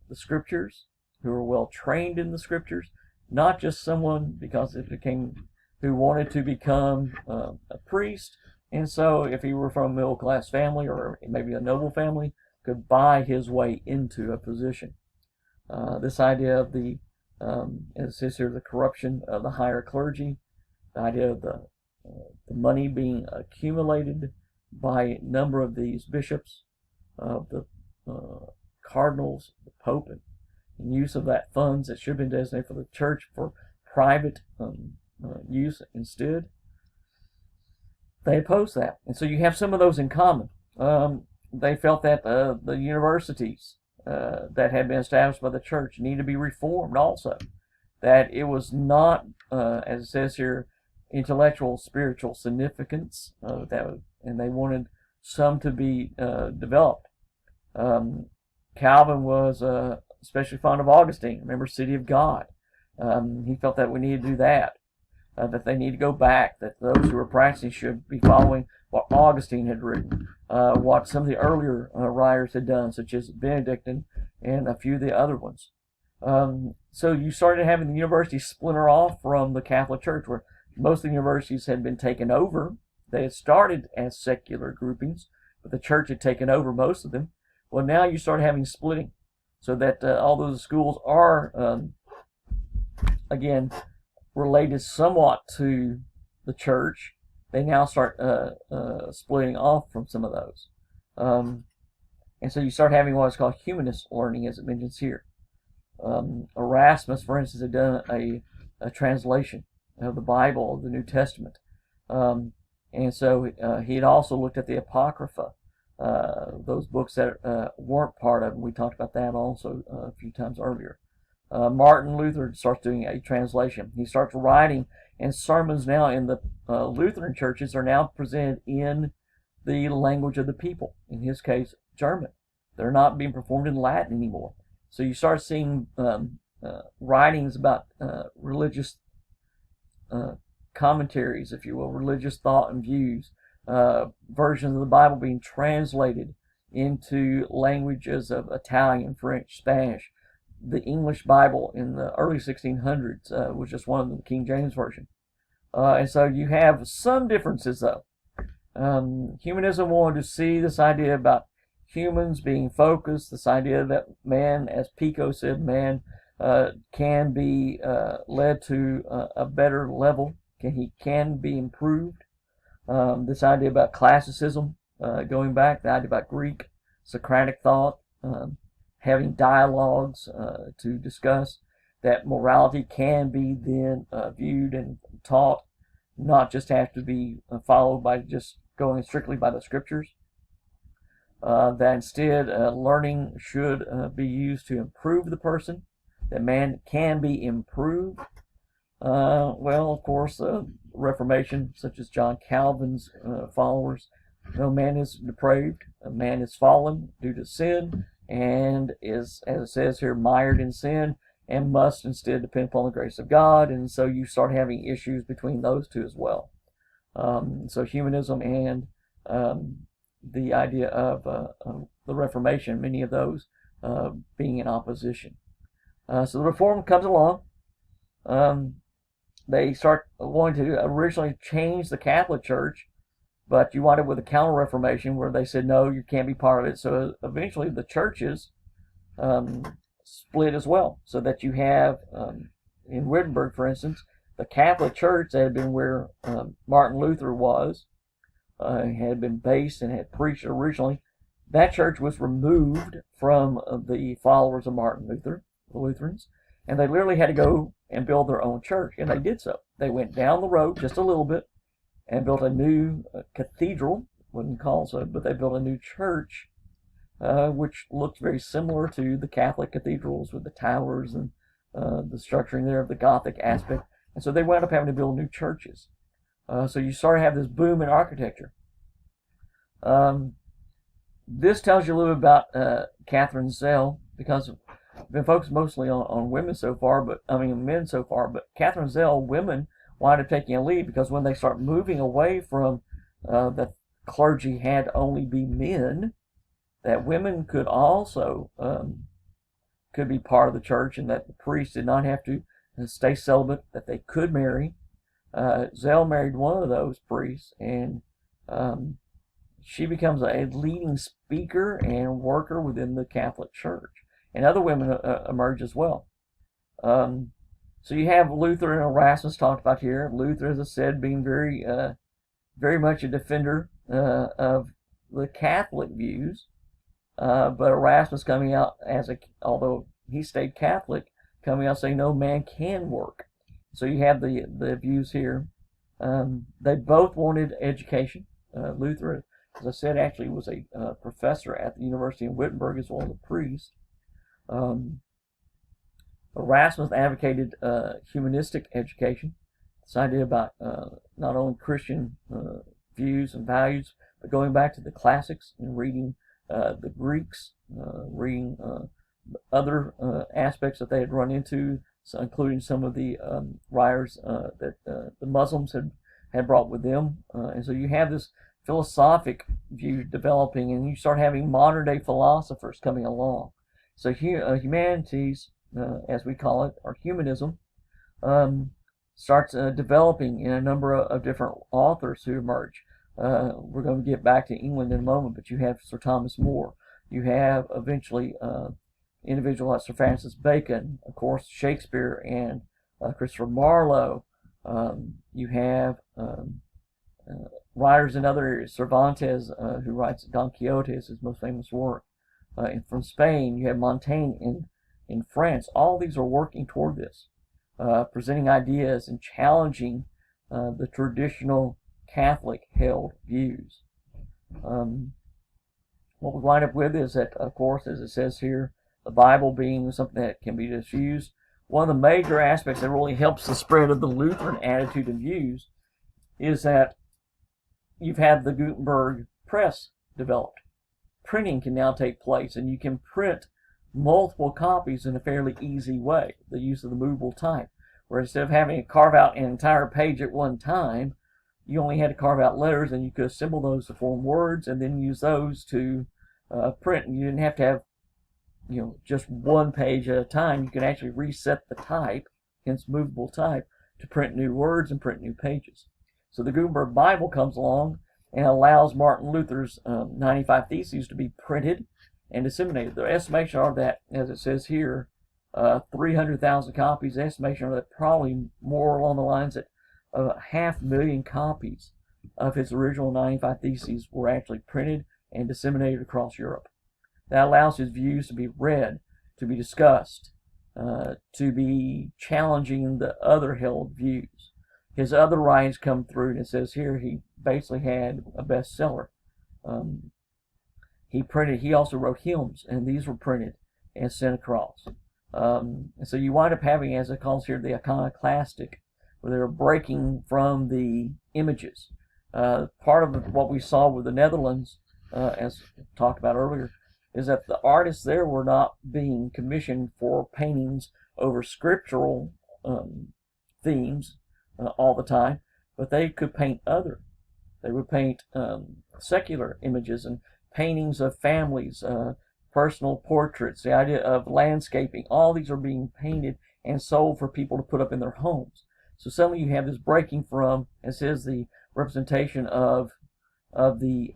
A: the scriptures, who were well trained in the scriptures, not just someone who wanted to become a priest, and so if he were from a middle class family or maybe a noble family, could buy his way into a position. This idea of as it says here, the corruption of the higher clergy, the idea of the money being accumulated by a number of these bishops, of the cardinals, the pope, and use of that funds that should have been designated for the church for private use instead. They opposed that. And so you have some of those in common. They felt that the universities that had been established by the church need to be reformed also. that it was not, as it says here, intellectual, spiritual significance, and they wanted some to be developed. Calvin was especially fond of Augustine. Remember, City of God. He felt that we needed to do that, that they need to go back, that those who were practicing should be following what Augustine had written, what some of the earlier writers had done, such as Benedictine and a few of the other ones. So you started having the universities splinter off from the Catholic Church, where most of the universities had been taken over. They had started as secular groupings, but the church had taken over most of them. Well, now you start having splitting, so that although the schools are, again, related somewhat to the church, they now start splitting off from some of those. And so you start having what is called humanist learning, as it mentions here. Erasmus, for instance, had done a translation of the Bible, of the New Testament. And so he had also looked at the Apocrypha, those books that weren't part of them. We talked about that also a few times earlier. Martin Luther starts doing a translation. He starts writing, and sermons now in the Lutheran churches are now presented in the language of the people, in his case, German. They're not being performed in Latin anymore. So you start seeing writings about religious commentaries, if you will, religious thought and views, versions of the Bible being translated into languages of Italian, French, Spanish. The English Bible in the early 1600s was just one of the King James Version. And so you have some differences, though. Humanism wanted to see this idea about humans being focused, this idea that man, as Pico said, man can be led to a better level. He can be improved. This idea about classicism, going back, the idea about Greek, Socratic thought, having dialogues to discuss, that morality can be then viewed and taught, not just have to be followed by just going strictly by the scriptures. That instead learning should be used to improve the person, that man can be improved. Well, of course, Reformation, such as John Calvin's followers, no, man is depraved, man is fallen due to sin, and is, as it says here, mired in sin, and must instead depend upon the grace of God. And so you start having issues between those two as well. So humanism and the idea of the Reformation, many of those being in opposition. So the Reform comes along. They start wanting to originally change the Catholic Church, but you wind up with a Counter-Reformation where they said, no, you can't be part of it. So eventually the churches split as well, so that you have, in Wittenberg, for instance, the Catholic Church that had been where Martin Luther was, had been based and had preached originally. That church was removed from the followers of Martin Luther, the Lutherans, and they literally had to go and build their own church, and they did so. They went down the road just a little bit and built a new cathedral, wouldn't call so, but they built a new church, which looked very similar to the Catholic cathedrals with the towers and the structuring there of the Gothic aspect. And so they wound up having to build new churches. So you sort of have this boom in architecture. This tells you a little bit about Catherine Zell, because I've been focused mostly on women so far, men so far, but Catherine Zell, women wind up taking a lead, because when they start moving away from the clergy had only be men, that women could also could be part of the church, and that the priests did not have to stay celibate, that they could marry. Zell married one of those priests, and she becomes a leading speaker and worker within the Catholic Church. And other women emerge as well. So you have Luther and Erasmus talked about here. Luther, as I said, being very, very much a defender of the Catholic views, but Erasmus coming out although he stayed Catholic, coming out saying no, man can work. So you have the views here. They both wanted education. Luther, as I said, actually was a professor at the University of Wittenberg as well as a priest. Erasmus advocated humanistic education. This idea about not only Christian views and values, but going back to the classics and reading the Greeks, reading other aspects that they had run into, so including some of the writers that the Muslims had brought with them. And so you have this philosophic view developing, and you start having modern day philosophers coming along. So humanities, as we call it, or humanism, starts developing in a number of different authors who emerge. We're going to get back to England in a moment, but you have Sir Thomas More. You have eventually individuals like Sir Francis Bacon, of course, Shakespeare and Christopher Marlowe. You have writers in other areas. Cervantes, who writes Don Quixote, is his most famous work. And from Spain, you have Montaigne in France. All these are working toward this, presenting ideas and challenging the traditional Catholic-held views. What we wind up with is that, of course, as it says here, the Bible being something that can be misused. One of the major aspects that really helps the spread of the Lutheran attitude and views is that you've had the Gutenberg press developed. Printing can now take place, and you can print multiple copies in a fairly easy way, the use of the movable type, where instead of having to carve out an entire page at one time, you only had to carve out letters, and you could assemble those to form words and then use those to print. And you didn't have to have just one page at a time. You can actually reset the type, hence movable type, to print new words and print new pages. So the Gutenberg Bible comes along and allows Martin Luther's 95 Theses to be printed and disseminated. The estimation are that, as it says here, 300,000 copies. The estimation are that probably more along the lines that 500,000 copies of his original 95 Theses were actually printed and disseminated across Europe. That allows his views to be read, to be discussed, to be challenging the other held views. His other writings come through, and it says here he basically had a bestseller. He also wrote hymns, and these were printed and sent across. And so you wind up having, as it calls here, the iconoclastic, where they're breaking from the images. Part of what we saw with the Netherlands, as talked about earlier, is that the artists there were not being commissioned for paintings over scriptural themes all the time, but they could paint other. They would paint secular images and paintings of families, personal portraits, the idea of landscaping. All these are being painted and sold for people to put up in their homes. So suddenly you have this breaking from, as is the representation of the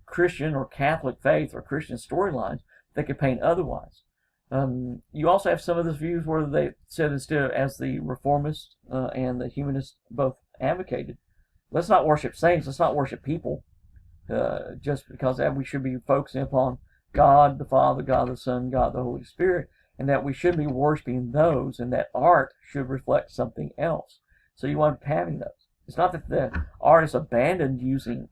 A: Christian or Catholic faith or Christian storylines that could paint otherwise. You also have some of those views where they said, instead of, as the Reformists and the Humanists both advocated, let's not worship saints, let's not worship people, just because that we should be focusing upon God the Father, God the Son, God the Holy Spirit, and that we should be worshiping those, and that art should reflect something else. So you wind up having those. It's not that the artists abandoned using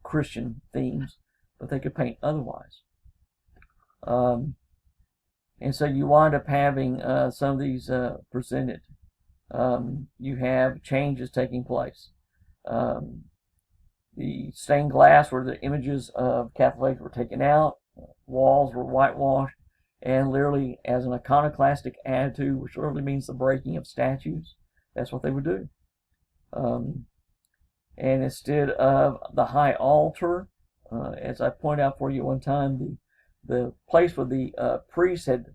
A: Christian themes, but they could paint otherwise. And so you wind up having some of these presented. You have changes taking place. The stained glass, where the images of Catholics were taken out, walls were whitewashed, and literally as an iconoclastic attitude, which literally means the breaking of statues, that's what they would do. And instead of the high altar, as I pointed out for you one time, the place where the priest had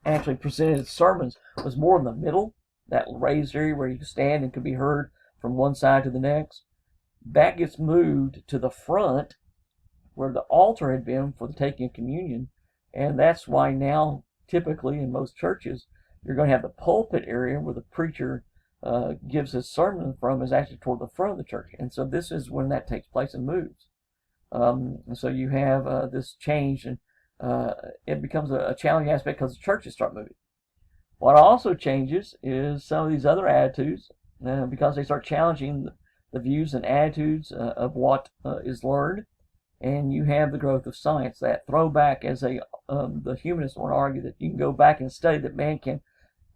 A: actually presented sermons was more in the middle, that raised area where you could stand and could be heard from one side to the next. That gets moved to the front where the altar had been for the taking of communion, and that's why now typically in most churches you're going to have the pulpit area where the preacher gives his sermon from is actually toward the front of the church. And so this is when that takes place and moves. And so you have this change, and it becomes a challenging aspect because the churches start moving. What also changes is some of these other attitudes, because they start challenging the views and attitudes of what is learned, and you have the growth of science. That throwback, as the humanists want to argue, that you can go back and study, that man can,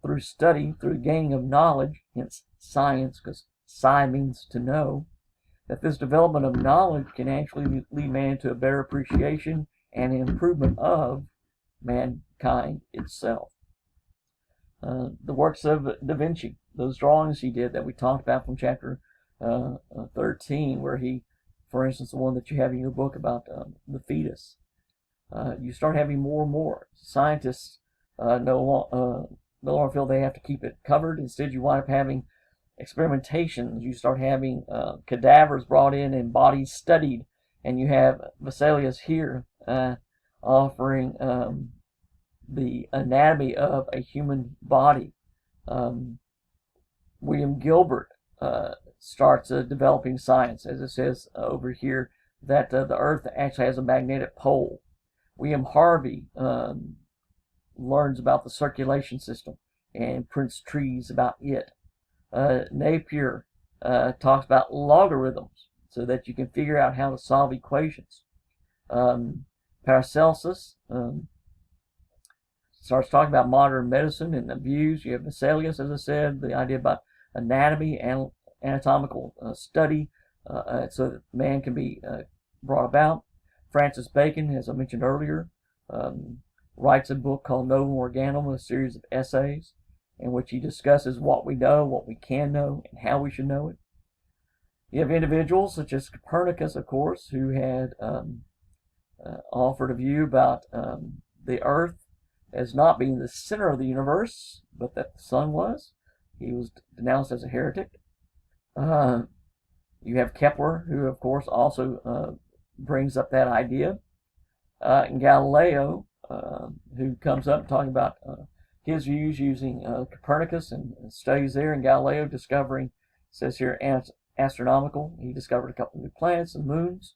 A: through study, through gaining of knowledge, hence science, because sci means to know, that this development of knowledge can actually lead man to a better appreciation and improvement of mankind itself. The works of Da Vinci, those drawings he did that we talked about from chapter 13, where he, for instance, the one that you have in your book about the fetus, you start having more and more. Scientists no longer feel they have to keep it covered. Instead, you wind up having experimentations. You start having cadavers brought in and bodies studied, and you have Vesalius here offering the anatomy of a human body. William Gilbert starts developing science, as it says over here, that the Earth actually has a magnetic pole. William Harvey learns about the circulation system and prints trees about it. Napier talks about logarithms so that you can figure out how to solve equations. Paracelsus starts talking about modern medicine and the views. You have Vesalius, as I said, the idea about anatomy and anatomical study so that man can be brought about. Francis Bacon, as I mentioned earlier, writes a book called Novum Organum, a series of essays in which he discusses what we know, what we can know, and how we should know it. You have individuals such as Copernicus, of course, who had offered a view about the Earth as not being the center of the universe, but that the sun was. He was denounced as a heretic. You have Kepler, who, of course, also brings up that idea. And Galileo, who comes up talking about his views using Copernicus and studies there, and Galileo discovering, it says here, astronomical. He discovered a couple of new planets and moons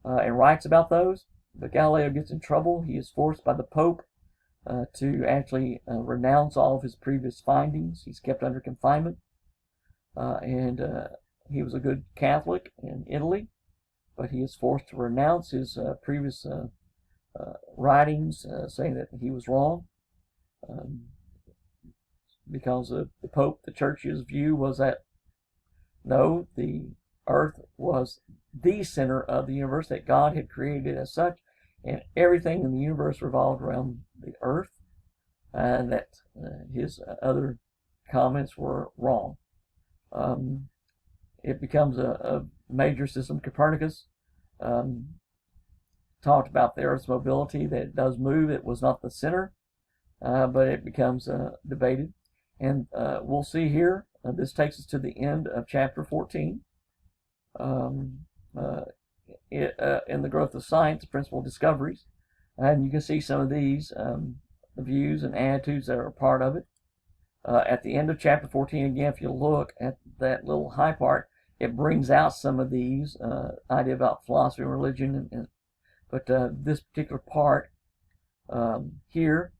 A: and writes about those. But Galileo gets in trouble. He is forced by the Pope to actually renounce all of his previous findings. He's kept under confinement. And he was a good Catholic in Italy, but he is forced to renounce his previous writings, saying that he was wrong. Because of the Pope, the Church's view was that no, the Earth was the center of the universe, that God had created as such, and everything in the universe revolved around the Earth, and that his other comments were wrong. It becomes a major system. Copernicus talked about the Earth's mobility, that it does move. It was not the center, but it becomes debated. And we'll see here, this takes us to the end of chapter 14. In the growth of science, principal discoveries. And you can see some of these views and attitudes that are a part of it. At the end of chapter 14, again, if you look at that little high part, it brings out some of these idea about philosophy and religion. But this particular part here,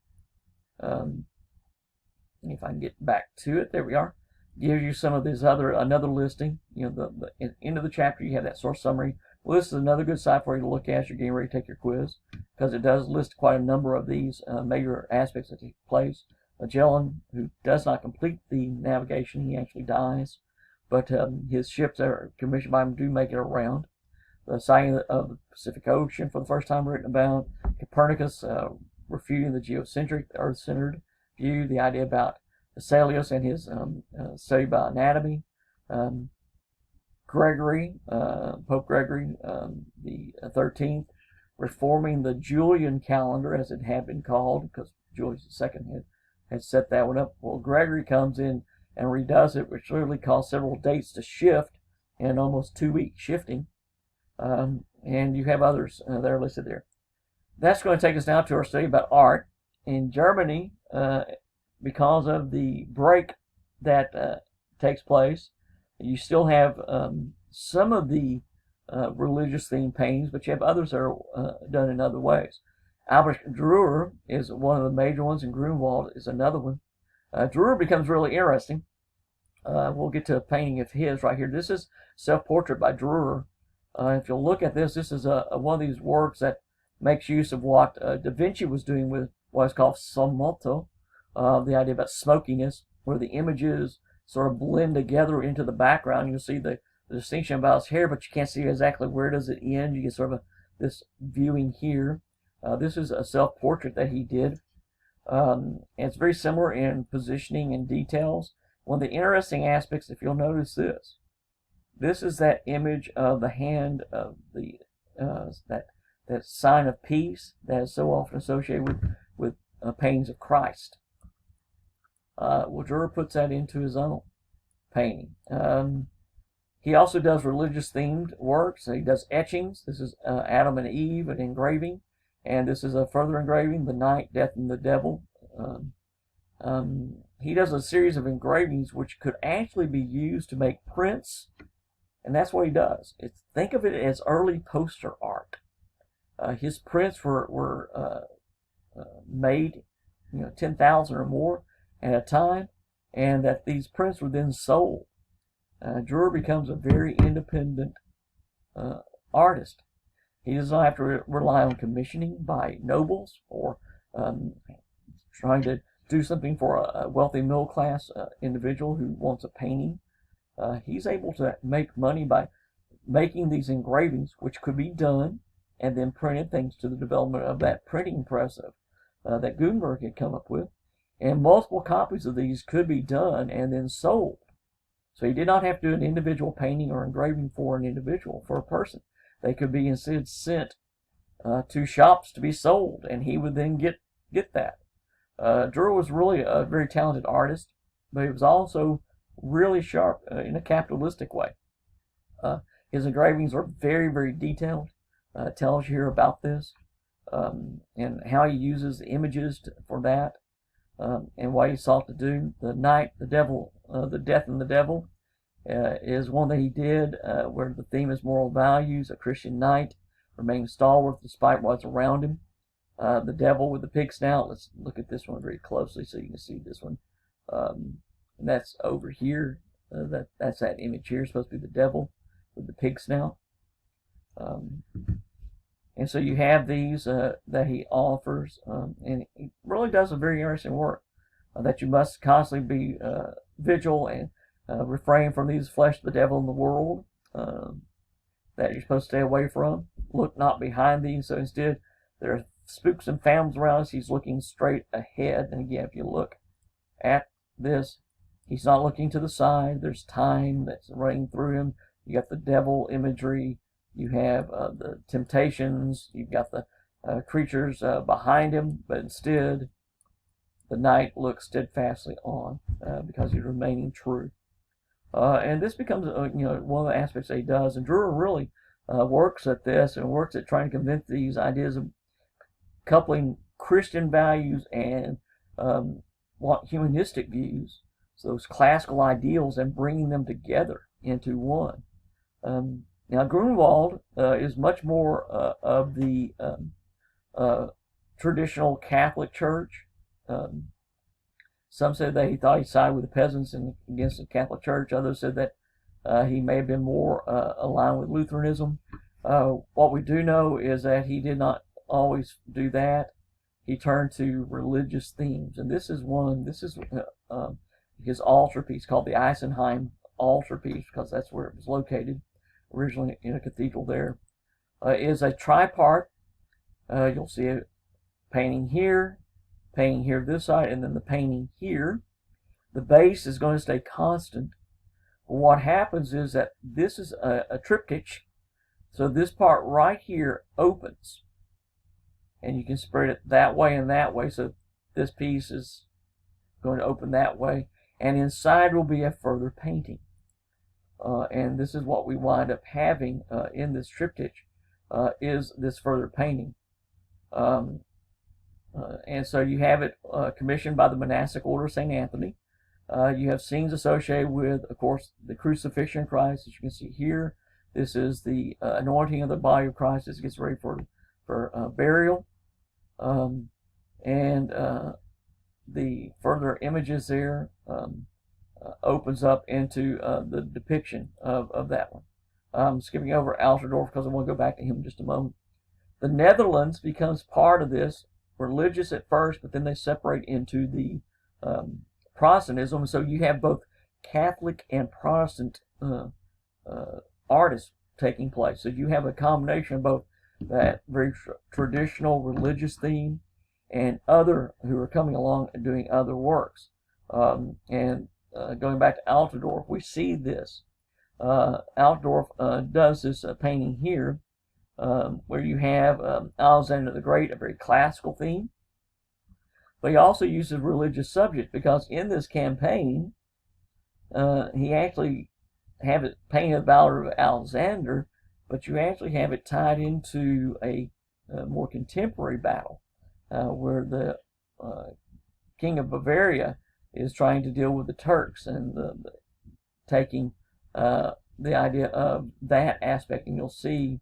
A: if I can get back to it, there we are, gives you some of these another listing. You know, the end of the chapter, you have that source summary. Well, this is another good site for you to look at as you're getting ready to take your quiz, because it does list quite a number of these major aspects that take place. Magellan, who does not complete the navigation, he actually dies, but his ships that are commissioned by him do make it around. The sighting of the Pacific Ocean for the first time written about. Copernicus refuting the geocentric, Earth-centered view, the idea about Vesalius and his study about anatomy. Gregory, Pope Gregory the 13th, reforming the Julian calendar, as it had been called, because Julius II had set that one up. Well, Gregory comes in and redoes it, which literally caused several dates to shift in almost 2-week shifting. And you have others that are listed there. That's going to take us now to our study about art. In Germany, because of the break that takes place, you still have some of the religious themed paintings, but you have others that are done in other ways. Albrecht Dürer is one of the major ones, and Grunewald is another one. Dürer becomes really interesting. We'll get to a painting of his right here. This is self-portrait by Dürer. If you'll look at this, this is one of these works that makes use of what Da Vinci was doing with what is called sommoto, the idea about smokiness, where the images sort of blend together into the background. You'll see the distinction about his hair, but you can't see exactly where does it end. You get sort of this viewing here. This is a self-portrait that he did. And it's very similar in positioning and details. One of the interesting aspects, if you'll notice this is that image of the hand of the that sign of peace that is so often associated with paintings of Christ. Well, Dürer puts that into his own painting. He also does religious themed works. He does etchings. This is Adam and Eve, an engraving, and this is a further engraving, The Night, Death, and the Devil. He does a series of engravings which could actually be used to make prints, and that's what he does. Think of it as early poster art. His prints were made, 10,000 or more at a time, and that these prints were then sold. Dürer becomes a very independent artist. He does not have to rely on commissioning by nobles or trying to do something for a wealthy middle class individual who wants a painting. He's able to make money by making these engravings, which could be done and then printed thanks to the development of that printing press that Gutenberg had come up with. And multiple copies of these could be done and then sold. So he did not have to do an individual painting or engraving for an individual, for a person. They could be instead sent to shops to be sold, and he would then get that. Dürer was really a very talented artist, but he was also really sharp in a capitalistic way. His engravings are very, very detailed. Tells you here about this and how he uses the images for that. And what he sought to do. The Night, the Devil, the Death and the Devil is one that he did where the theme is moral values. A Christian knight remaining stalwart despite what's around him. The Devil with the pig snout. Let's look at this one very closely so you can see this one. And that's over here. That's that image here. It's supposed to be the devil with the pig snout. And so you have these that he offers, and he really does a very interesting work, that you must constantly be vigilant and refrain from these flesh, the devil, and the world, that you're supposed to stay away from. Look not behind thee. So instead, there are spooks and phantoms around us. He's looking straight ahead. And again, if you look at this, he's not looking to the side. There's time that's running through him. You got the devil imagery. You have the temptations. You've got the creatures behind him, but instead, the knight looks steadfastly on because he's remaining true. And this becomes, one of the aspects that he does. And Dürer really works at this and works at trying to convince these ideas of coupling Christian values and humanistic views, so those classical ideals, and bringing them together into one. Now, Grunewald is much more of the traditional Catholic Church. Some said that he thought he sided with the peasants and against the Catholic Church. Others said that he may have been more aligned with Lutheranism. What we do know is that he did not always do that. He turned to religious themes, and this is his altarpiece called the Isenheim altarpiece, because that's where it was located originally in a cathedral there. Is a tripart. You'll see a painting here this side, and then the painting here. The base is going to stay constant. What happens is that this is a triptych, so this part right here opens, and you can spread it that way and that way, so this piece is going to open that way, and inside will be a further painting. And this is what we wind up having in this triptych, is this further painting. And so you have it commissioned by the monastic order of St. Anthony. You have scenes associated with, of course, the crucifixion of Christ, as you can see here. This is the anointing of the body of Christ as it gets ready for burial. And the further images there opens up into the depiction of that one. I'm skipping over Altdorf because I want to go back to him in just a moment. The Netherlands becomes part of this, religious at first, but then they separate into the Protestantism. So you have both Catholic and Protestant artists taking place. So you have a combination of both that very traditional religious theme and other who are coming along and doing other works. Going back to Altdorf, we see this. Altdorf does this painting here, where you have Alexander the Great, a very classical theme, but he also uses religious subject, because in this campaign, he actually have it painted the Battle of Alexander, but you actually have it tied into a more contemporary battle, where the King of Bavaria is trying to deal with the Turks, and taking the idea of that aspect. And you'll see,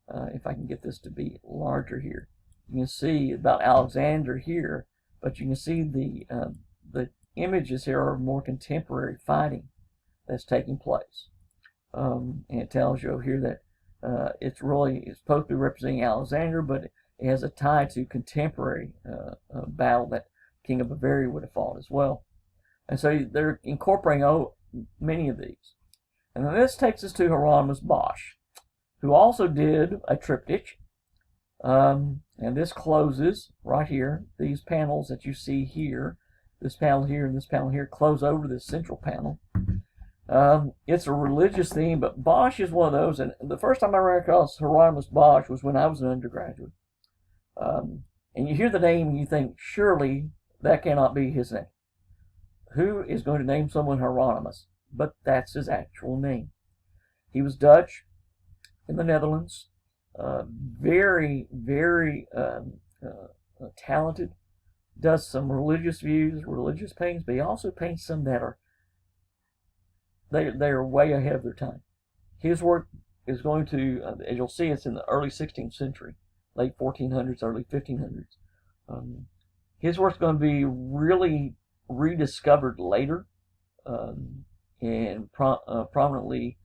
A: if I can get this to be larger here, you can see about Alexander here, but you can see the images here are more contemporary fighting that's taking place. And it tells you here that it's supposed to be representing Alexander, but it has a tie to contemporary battle that King of Bavaria would have fought as well. And so they're incorporating many of these. And then this takes us to Hieronymus Bosch, who also did a triptych. And this closes right here. These panels that you see here, this panel here and this panel here, close over this central panel. It's a religious theme, but Bosch is one of those. And the first time I ran across Hieronymus Bosch was when I was an undergraduate. And you hear the name and you think, surely that cannot be his name. Who is going to name someone Hieronymus? But that's his actual name. He was Dutch in the Netherlands. Very, very talented. Does some religious views, religious paintings, but he also paints some that are they are way ahead of their time. His work is going to, as you'll see, it's in the early 16th century, late 1400s, early 1500s. His work's going to be really rediscovered later, and prominently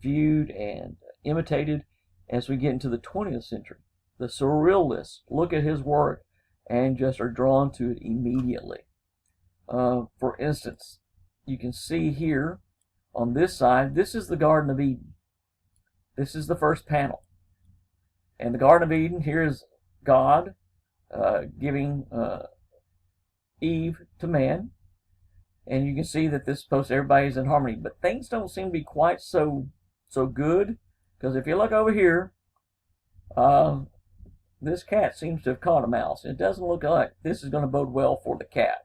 A: viewed and imitated as we get into the 20th century. The Surrealists look at his work and just are drawn to it immediately. For instance, you can see here on this side, this is the Garden of Eden. This is the first panel. And the Garden of Eden, here is God giving Eve to man. And you can see that this post everybody's in harmony. But things don't seem to be quite so good. Because if you look over here, this cat seems to have caught a mouse. It doesn't look like this is going to bode well for the cat.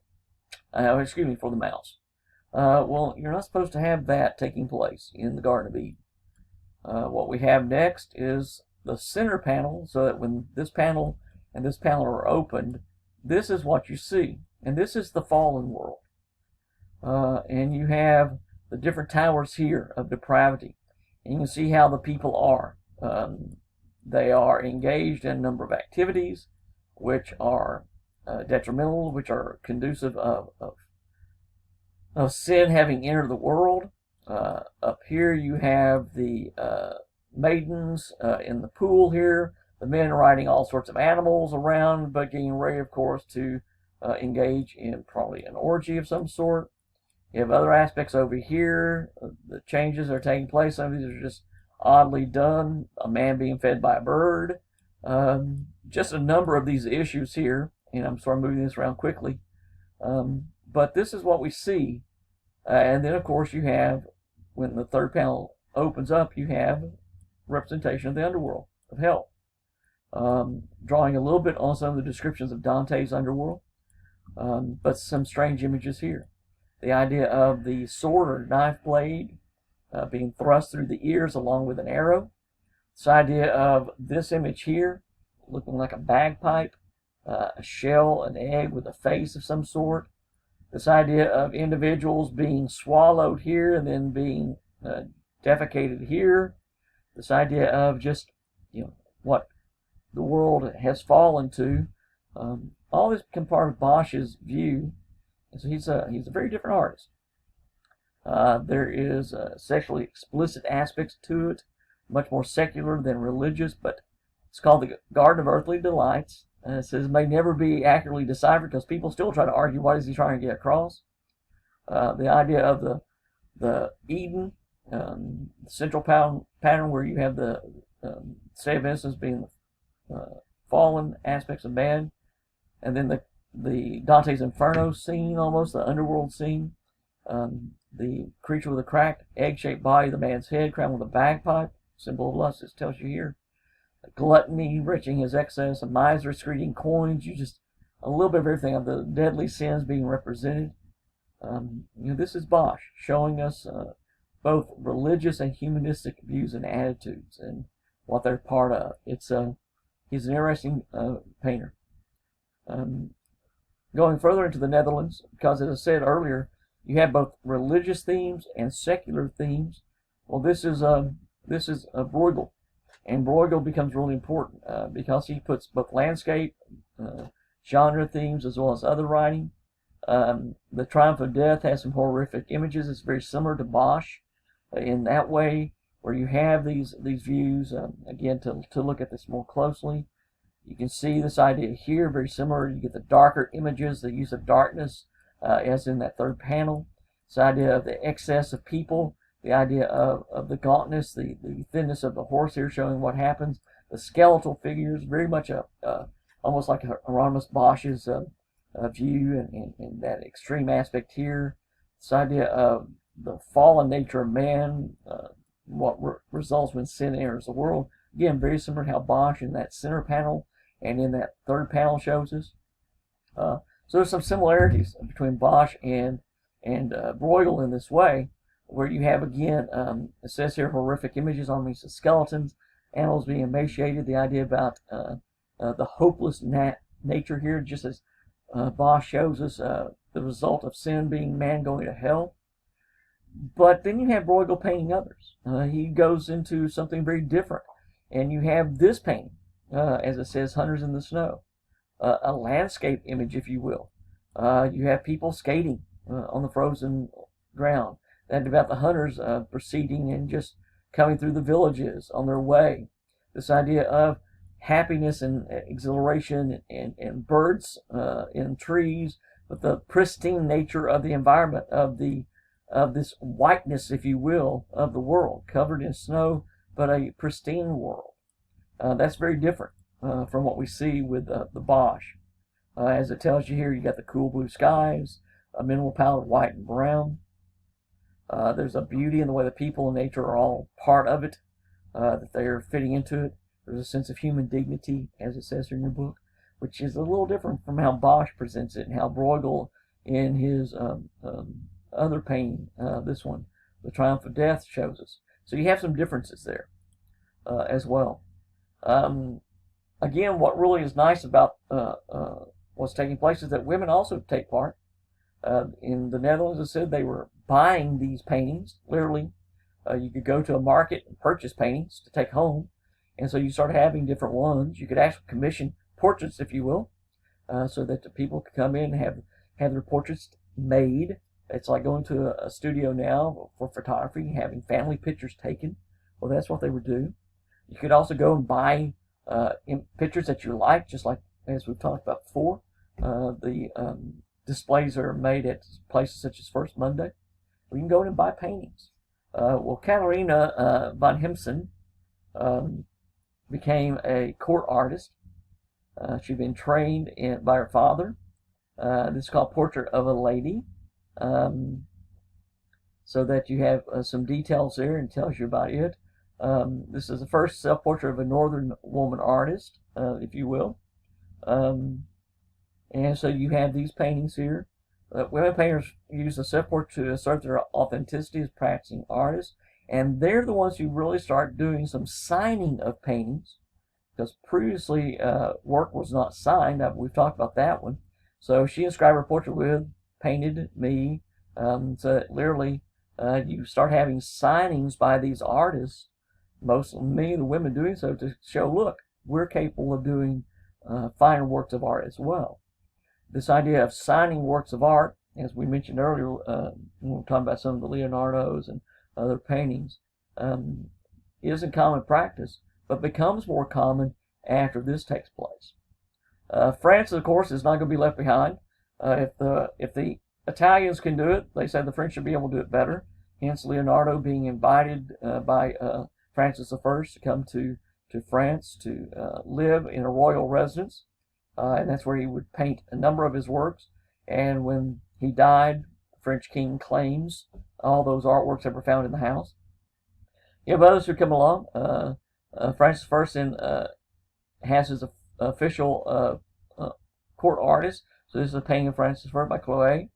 A: Excuse me, for the mouse. Well, you're not supposed to have that taking place in the Garden of Eden. What we have next is the center panel, so that when this panel and this panel are opened, this is what you see. And this is the fallen world. And you have the different towers here of depravity. And you can see how the people are. They are engaged in a number of activities which are detrimental, which are conducive of sin having entered the world. Up here you have the maidens in the pool here, the men riding all sorts of animals around, but getting ready, of course, to engage in probably an orgy of some sort. You have other aspects over here. The changes are taking place. Some of these are just oddly done. A man being fed by a bird. Just a number of these issues here. And I'm sort of moving this around quickly. But this is what we see. And then, of course, you have, when the third panel opens up, you have representation of the underworld, of hell. Drawing a little bit on some of the descriptions of Dante's underworld. But some strange images here. The idea of the sword or knife blade being thrust through the ears along with an arrow. This idea of this image here, looking like a bagpipe, a shell, an egg with a face of some sort. This idea of individuals being swallowed here and then being defecated here. This idea of just, what the world has fallen to. All this become part of Bosch's view. So he's a very different artist. There is sexually explicit aspects to it, much more secular than religious, but it's called the Garden of Earthly Delights. It says it may never be accurately deciphered because people still try to argue what is he trying to get across. The idea of the Eden, central pattern where you have the state of innocence being the fallen aspects of man, and then the Dante's Inferno scene, almost the underworld scene. The creature with a cracked, egg-shaped body, the man's head crowned with a bagpipe, symbol of lust, it tells you here. Gluttony, retching his excess, a miser secreting coins, you just a little bit of everything of the deadly sins being represented. This is Bosch showing us both religious and humanistic views and attitudes and what they're part of. He's an interesting painter. Going further into the Netherlands, because as I said earlier, you have both religious themes and secular themes. Well, this is Bruegel, and Bruegel becomes really important because he puts both landscape, genre themes, as well as other writing. The Triumph of Death has some horrific images. It's very similar to Bosch in that way, where you have these views. Again, to look at this more closely, you can see this idea here, very similar. You get the darker images, the use of darkness, as in that third panel. This idea of the excess of people, the idea of the gauntness, the thinness of the horse here showing what happens. The skeletal figures, very much almost like Hieronymus Bosch's view, and that extreme aspect here. This idea of the fallen nature of man, what results when sin enters the world. Again, very similar to how Bosch in that center panel and in that third panel shows us. So there's some similarities between Bosch and Bruegel in this way, where you have, again, it says here, horrific images on these skeletons, animals being emaciated, the idea about the hopeless nature here, just as Bosch shows us the result of sin being man going to hell. But then you have Bruegel painting others. He goes into something very different. And you have this painting, as it says, Hunters in the Snow. A landscape image, if you will. You have people skating on the frozen ground. And about the hunters proceeding and just coming through the villages on their way. This idea of happiness and exhilaration and birds in trees, but the pristine nature of the environment, of this whiteness, if you will, of the world, covered in snow, but a pristine world. That's very different from what we see with the Bosch. As it tells you here, you got the cool blue skies, a minimal palette of white and brown. There's a beauty in the way the people and nature are all part of it, that they are fitting into it. There's a sense of human dignity, as it says here in your book, which is a little different from how Bosch presents it and how Bruegel in his other painting, this one, The Triumph of Death, shows us. So you have some differences there as well. Again, what really is nice about what's taking place is that women also take part. In the Netherlands, it said they were buying these paintings, literally. You could go to a market and purchase paintings to take home. And so you start having different ones. You could actually commission portraits, if you will, so that the people could come in and have their portraits made. It's like going to a studio now for photography, having family pictures taken. Well, that's what they would do. You could also go and buy pictures that you like, just like as we've talked about before. The displays are made at places such as First Monday. We can go in and buy paintings. Well, Katharina von Hemsen became a court artist. She'd been trained by her father. This is called Portrait of a Lady. So that you have some details there and tells you about it. This is the first self-portrait of a northern woman artist, if you will. And so you have these paintings here. Women painters use the self-portrait to assert their authenticity as practicing artists. And they're the ones who really start doing some signing of paintings, because previously work was not signed. We've talked about that one. So she inscribed her portrait with painted me. So literally, you start having signings by these artists, many of the women doing so to show, look, we're capable of doing finer works of art as well. This idea of signing works of art as we mentioned earlier, when we were talking about some of the Leonardos and other paintings, isn't common practice, but becomes more common after this takes place. France, of course, is not going to be left behind. If the Italians can do it, they say the French should be able to do it better. Hence, Leonardo being invited by Francis I to come to France to live in a royal residence, and that's where he would paint a number of his works. And when he died, the French king claims all those artworks that were found in the house. You have others who come along. Francis I has his official court artist. So this is a painting of Francis I by Chloé.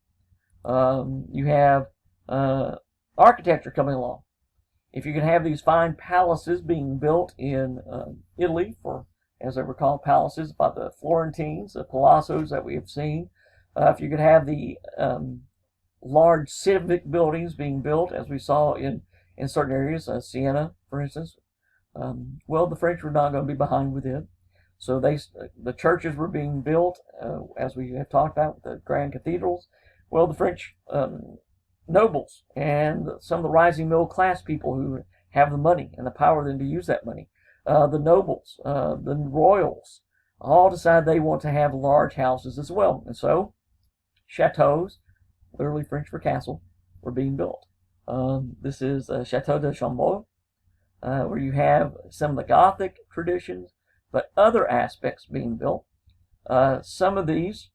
A: You have architecture coming along. If you can have these fine palaces being built in Italy, for, as they were called, palaces by the Florentines, the palazzos that we have seen, if you could have the large civic buildings being built, as we saw in certain areas, Siena, for instance, well, the French were not going to be behind with it. So the churches were being built, as we have talked about, the grand cathedrals. Well, the French nobles and some of the rising middle class people who have the money and the power then to use that money, the nobles, the royals, all decide they want to have large houses as well. And so chateaus, literally French for castle, were being built. This is Chateau de Chambord, where you have some of the Gothic traditions, but other aspects being built. Some of these,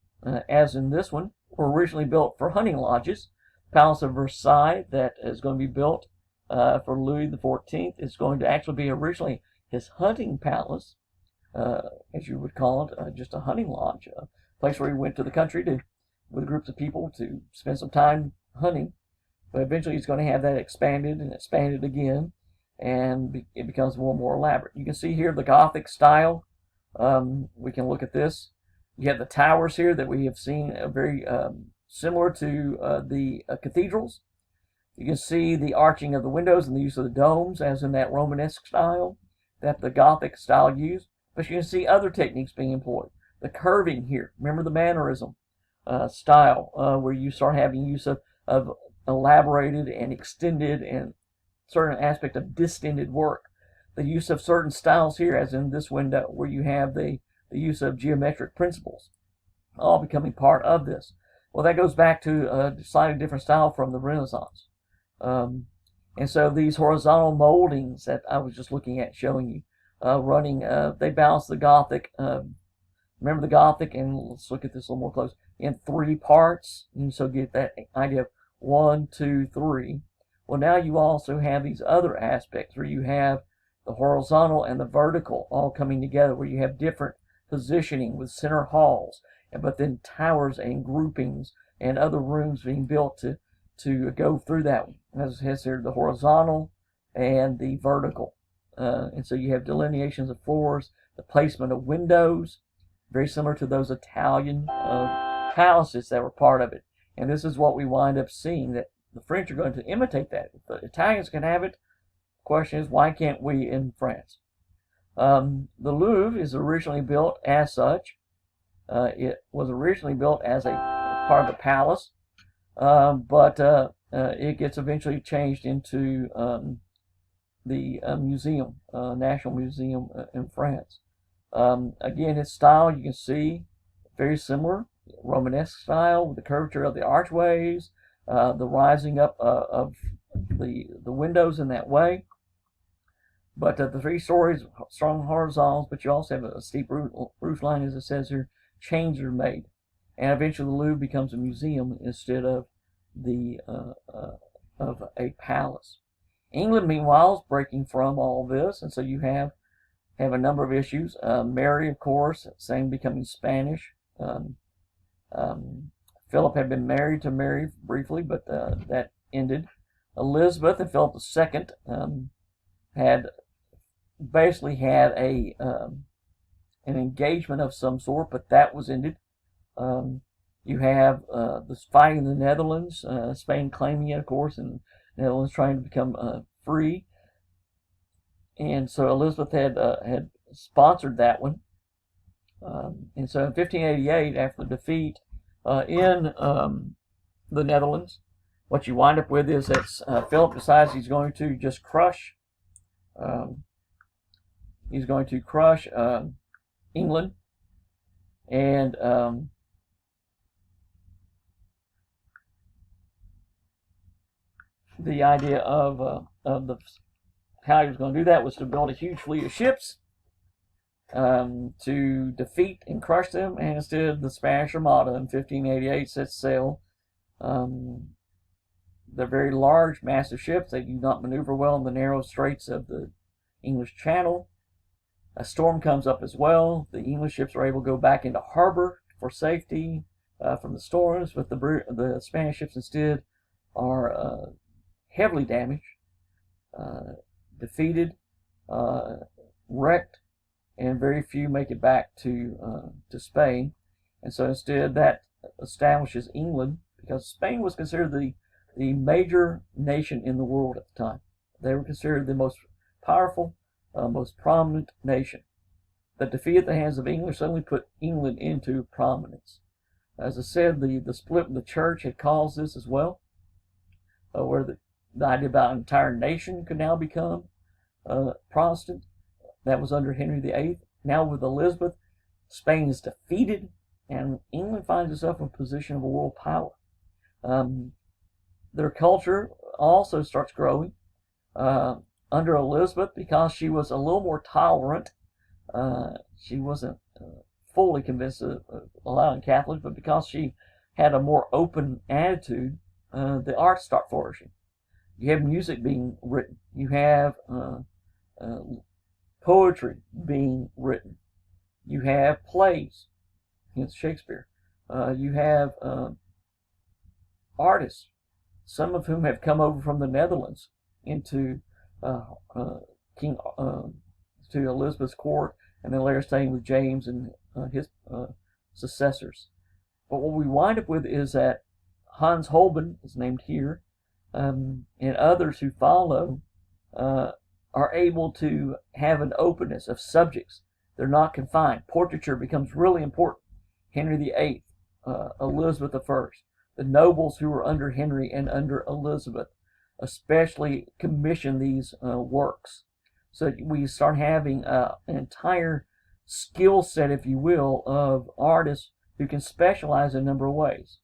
A: as in this one, were originally built for hunting lodges. Palace of Versailles, that is going to be built for Louis XIV, is going to actually be originally his hunting palace, as you would call it, just a hunting lodge, a place where he went to the country with groups of people to spend some time hunting. But eventually he's going to have that expanded and expanded again, and it becomes more and more elaborate. You can see here the Gothic style. We can look at this. You have the towers here that we have seen very similar to the cathedrals. You can see the arching of the windows and the use of the domes, as in that Romanesque style that the Gothic style used. But you can see other techniques being employed. The curving here, remember the mannerism style, where you start having use of elaborated and extended and certain aspect of distended work. The use of certain styles here, as in this window, where you have the use of geometric principles, all becoming part of this. Well, that goes back to a slightly different style from the Renaissance. And so these horizontal moldings that I was just looking at, showing you, running, they balance the Gothic. Remember the Gothic, and let's look at this a little more close, in 3 parts. You so get that idea of 1, 2, 3. Well, now you also have these other aspects where you have the horizontal and the vertical all coming together, where you have different positioning with center halls, but then towers and groupings and other rooms being built to go through that one. As it says here, the horizontal and the vertical. And so you have delineations of floors, the placement of windows, very similar to those Italian palaces that were part of it. And this is what we wind up seeing, that the French are going to imitate that. If the Italians can have it, the question is, why can't we in France? The Louvre is originally built as such. It was originally built as a part of the palace, but it gets eventually changed into the museum, National Museum in France. Again, its style, you can see, very similar, Romanesque style, with the curvature of the archways, the rising up of the windows in that way. But the 3 stories, strong horizontals, but you also have a steep roof line, as it says here. Changes are made, and eventually the Louvre becomes a museum instead of of a palace. England, meanwhile, is breaking from all this, and so you have a number of issues. Mary, of course, same becoming Spanish. Philip had been married to Mary briefly, but that ended. Elizabeth and Philip II had basically had an engagement of some sort, but that was ended. You have this fighting in the Netherlands, Spain claiming it, of course, and the Netherlands trying to become free. And so Elizabeth had sponsored that one. And so in 1588, after the defeat in the Netherlands. What you wind up with is that Philip decides he's going to just crush. He's going to crush England, and the idea of how he was going to do that was to build a huge fleet of ships to defeat and crush them. And instead, the Spanish Armada in 1588 sets sail. They're very large, massive ships. They do not maneuver well in the narrow straits of the English Channel. A storm comes up as well. The English ships are able to go back into harbor for safety from the storms, but the Spanish ships instead are heavily damaged, defeated, wrecked, and very few make it back to Spain. And so instead, that establishes England, because Spain was considered the major nation in the world at the time. They were considered the most powerful, most prominent nation. The defeat at the hands of English suddenly put England into prominence. As I said, the split in the church had caused this as well, where the idea about an entire nation could now become Protestant. That was under Henry VIII. Now with Elizabeth, Spain is defeated, and England finds itself in a position of a world power. Their culture also starts growing under Elizabeth, because she was a little more tolerant. She wasn't fully convinced of allowing Catholics, but because she had a more open attitude, the arts start flourishing. You have music being written. You have poetry being written. You have plays against Shakespeare. You have artists, some of whom have come over from the Netherlands into to Elizabeth's court, and then later staying with James and his successors. But what we wind up with is that Hans Holbein is named here, and others who follow are able to have an openness of subjects. They're not confined. Portraiture becomes really important. Henry VIII, Elizabeth I, the nobles who were under Henry and under Elizabeth especially commission these works. So we start having an entire skill set, if you will, of artists who can specialize in a number of ways.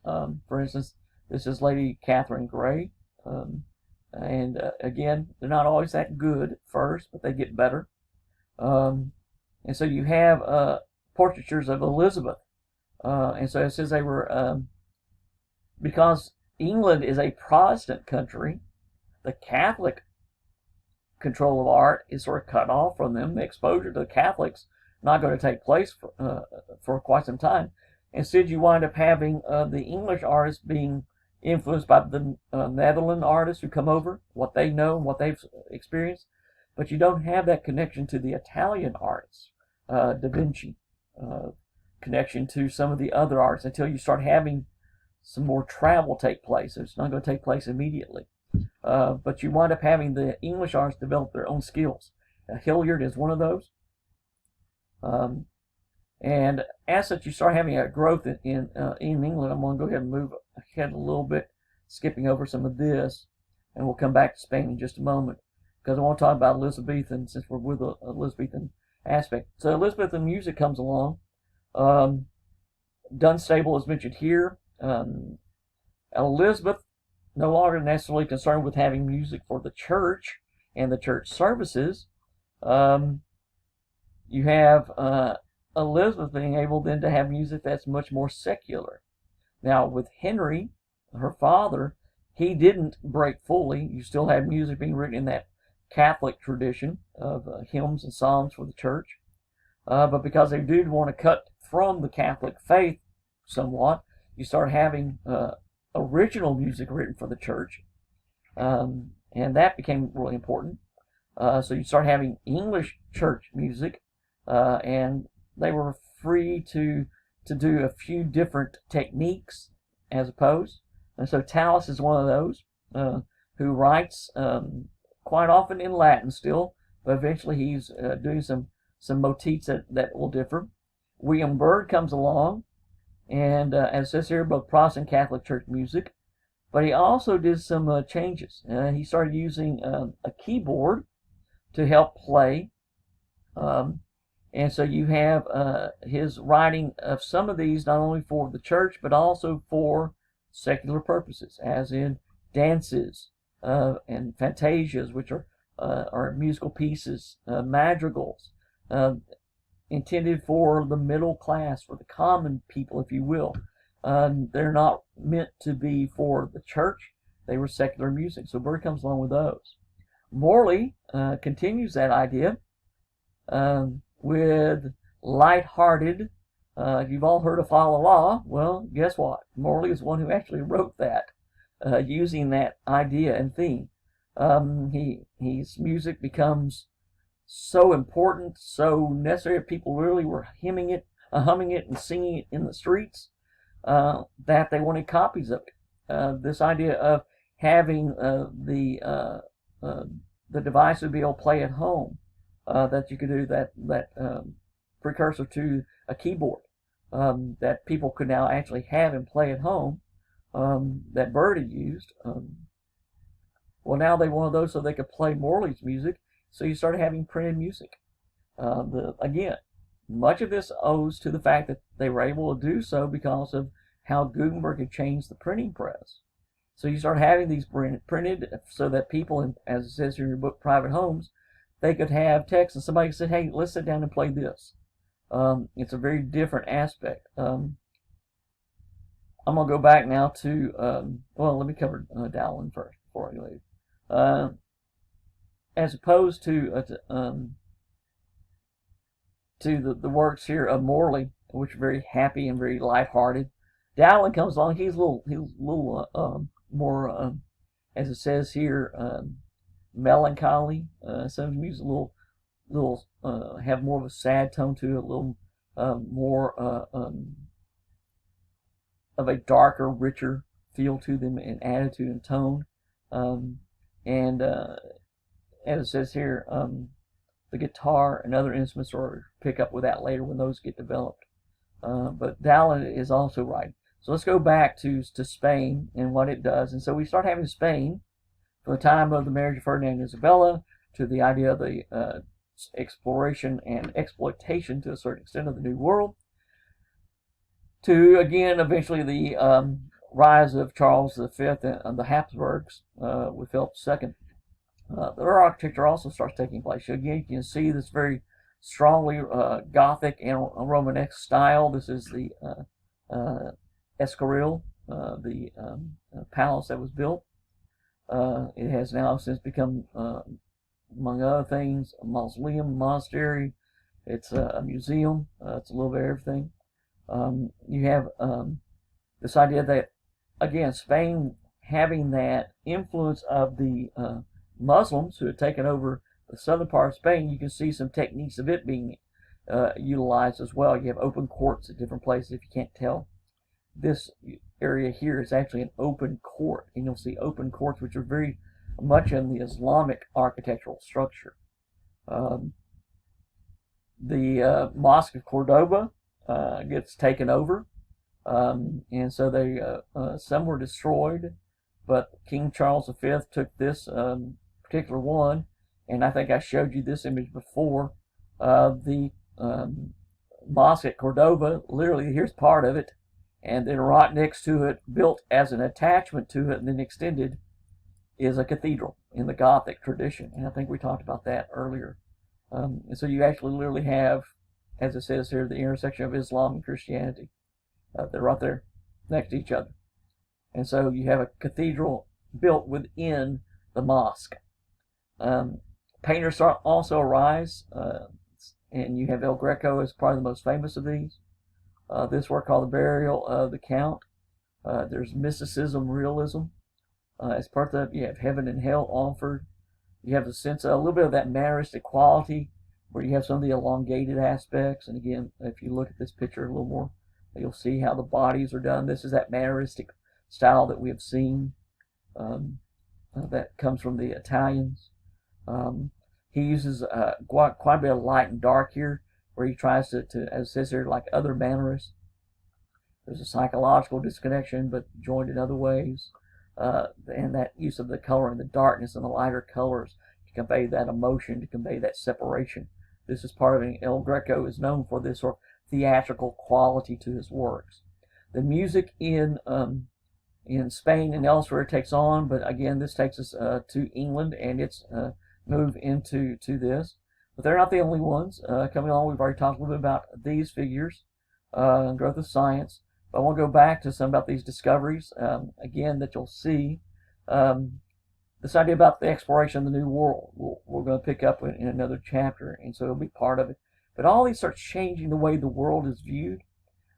A: For instance, this is Lady Catherine Grey. And again, they're not always that good at first, but they get better. And so you have portraitures of Elizabeth. And so it says they were, because England is a Protestant country, the Catholic control of art is sort of cut off from them. The exposure to the Catholics not going to take place for quite some time. Instead, you wind up having the English artists being influenced by the Netherlands artists who come over, what they know and what they've experienced. But you don't have that connection to the Italian artists, Da Vinci, connection to some of the other artists, until you start having some more travel take place. It's not going to take place immediately. But you wind up having the English artists develop their own skills. Hilliard is one of those. And as such, you start having a growth in England. I'm going to go ahead and move ahead a little bit, skipping over some of this, and we'll come back to Spain in just a moment, because I want to talk about Elizabethan, since we're with the Elizabethan aspect. So Elizabethan music comes along. Dunstable is mentioned here. Elizabeth, no longer necessarily concerned with having music for the church and the church services. You have Elizabeth being able then to have music that's much more secular. Now, with Henry, her father, he didn't break fully. You still have music being written in that Catholic tradition of hymns and psalms for the church. But because they did want to cut from the Catholic faith somewhat, you start having original music written for the church. And that became really important. So you start having English church music, and they were free to do a few different techniques as opposed. And so Tallis is one of those who writes quite often in Latin still, but eventually he's doing some motifs that will differ. William Byrd comes along, and as it says here, both Protestant and Catholic church music. But he also did some changes. He started using a keyboard to help play. And so you have his writing of some of these not only for the church but also for secular purposes, as in dances and fantasias, which are musical pieces, madrigals, intended for the middle class, for the common people, if you will. They're not meant to be for the church. They were secular music. So Byrd comes along with those. Morley continues that idea with light-hearted. You've all heard of Fa La La. Well, guess what? Morley is the one who actually wrote that, using that idea and theme. His music becomes so important, so necessary. People really were humming it and singing it in the streets, that they wanted copies of it. This idea of having the device would be able to play at home, that you could do that precursor to a keyboard, that people could now actually have and play at home, that Byrd had used. Well, now they wanted those so they could play Morley's music, so you started having printed music. Again, much of this owes to the fact that they were able to do so because of how Gutenberg had changed the printing press. So you start having these printed so that people, as it says here in your book, private homes, they could have text and somebody said, hey, let's sit down and play this. It's a very different aspect. I'm going to go back now to, well, let me cover Dowland first before I leave. As opposed to the works here of Morley, which are very happy and very lighthearted, Dowland comes along. He's a little more, as it says here, melancholy. Some of his music have more of a sad tone to it, a little more of a darker, richer feel to them in attitude and tone. And as it says here, the guitar and other instruments are pick up with that later when those get developed. But Dowland is also right. So let's go back to Spain and what it does. And so we start having Spain from the time of the marriage of Ferdinand and Isabella to the idea of the exploration and exploitation to a certain extent of the New World, to again eventually the rise of Charles V and the Habsburgs with Philip II. Their architecture also starts taking place. So again, you can see this very strongly Gothic and Romanesque style. This is the Estoril, the palace that was built. It has now since become, among other things, a mausoleum, monastery. It's a museum. It's a little bit of everything. You have this idea that, again, Spain having that influence of the Muslims who had taken over the southern part of Spain, you can see some techniques of it being utilized as well. You have open courts at different places. If you can't tell, this area here is actually an open court, and you'll see open courts which are very much in the Islamic architectural structure. The Mosque of Cordoba gets taken over, and so they some were destroyed, but King Charles V took this particular one, and I think I showed you this image before. The Mosque at Cordoba, literally here's part of it, and then right next to it, built as an attachment to it and then extended, is a cathedral in the Gothic tradition, and I think we talked about that earlier. And so you actually literally have, as it says here, the intersection of Islam and Christianity. They're right there next to each other. And so you have a cathedral built within the mosque. Painters also arise, and you have El Greco as probably the most famous of these. This work called The Burial of the Count. There's mysticism, realism. As part of that, you have heaven and hell offered. You have the sense of a little bit of that manneristic quality, where you have some of the elongated aspects. And again, if you look at this picture a little more, you'll see how the bodies are done. This is that manneristic style that we have seen that comes from the Italians. He uses quite a bit of light and dark here, where he tries to as it says here, like other mannerists. There's a psychological disconnection, but joined in other ways. And that use of the color and the darkness and the lighter colors to convey that emotion, to convey that separation. This is part of it. El Greco is known for this sort of theatrical quality to his works. The music in Spain and elsewhere takes on, but again, this takes us to England and its move into this. But they're not the only ones coming along. We've already talked a little bit about these figures, growth of science. But I want to go back to some about these discoveries again that you'll see. This idea about the exploration of the New World, we're going to pick up in another chapter, and so it'll be part of it. But all these starts changing the way the world is viewed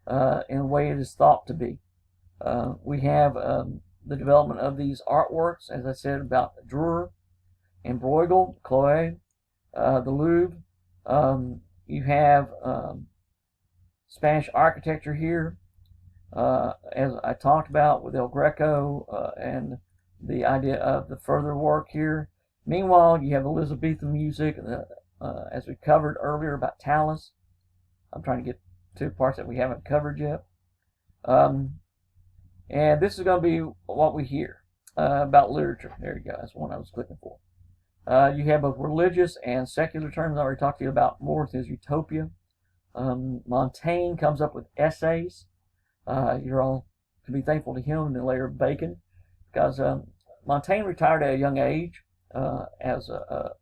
A: and the way it is thought to be. We have the development of these artworks, as I said, about Dürer and Bruegel, Chloe, the Louvre. You have Spanish architecture here, as I talked about with El Greco and the idea of the further work here. Meanwhile, you have Elizabethan music, as we covered earlier about Tallis. I'm trying to get to parts that we haven't covered yet. And this is going to be what we hear about literature. There you go. That's the one I was clicking for. You have both religious and secular terms. I already talked to you about more with his Utopia. Montaigne comes up with essays. You're all to be thankful to him and then later Bacon, because Montaigne retired at a young age as a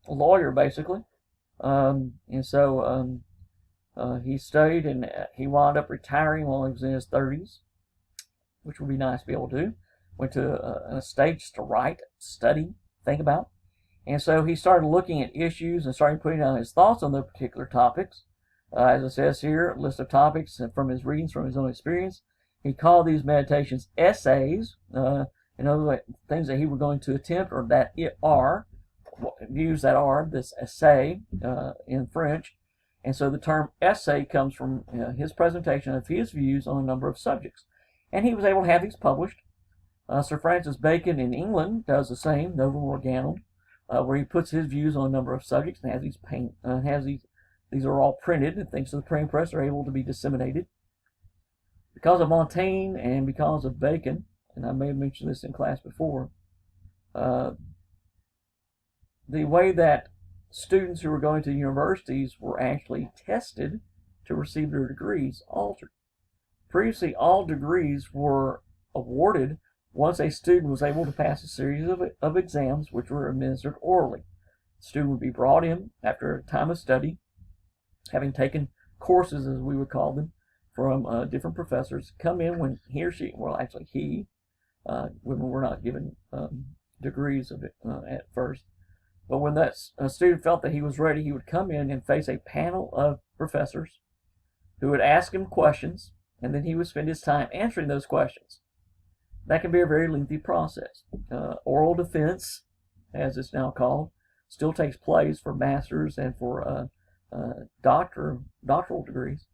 A: lawyer, basically, and so he studied, and he wound up retiring while he was in his 30s, which would be nice to be able to do. Went to an estate to write, study, think about, and so he started looking at issues and started putting down his thoughts on the particular topics. As it says here, a list of topics from his readings, from his own experience. He called these meditations essays. In other words, things that he was going to attempt, or that are, views that are, this essay in French. And so the term essay comes from his presentation of his views on a number of subjects. And he was able to have these published. Sir Francis Bacon in England does the same, Novum Organum, where he puts his views on a number of subjects and has these are all printed, and thanks to the printing press are able to be disseminated. Because of Montaigne and because of Bacon, and I may have mentioned this in class before, the way that students who were going to universities were actually tested to receive their degrees altered. Previously, all degrees were awarded once a student was able to pass a series of exams which were administered orally. The student would be brought in after a time of study, having taken courses, as we would call them, from different professors, come in when he or she, well, actually he, women were not given degrees of it at first, but when that student felt that he was ready, he would come in and face a panel of professors who would ask him questions, and then he would spend his time answering those questions. That can be a very lengthy process. Oral defense, as it's now called, still takes place for masters and for doctoral degrees,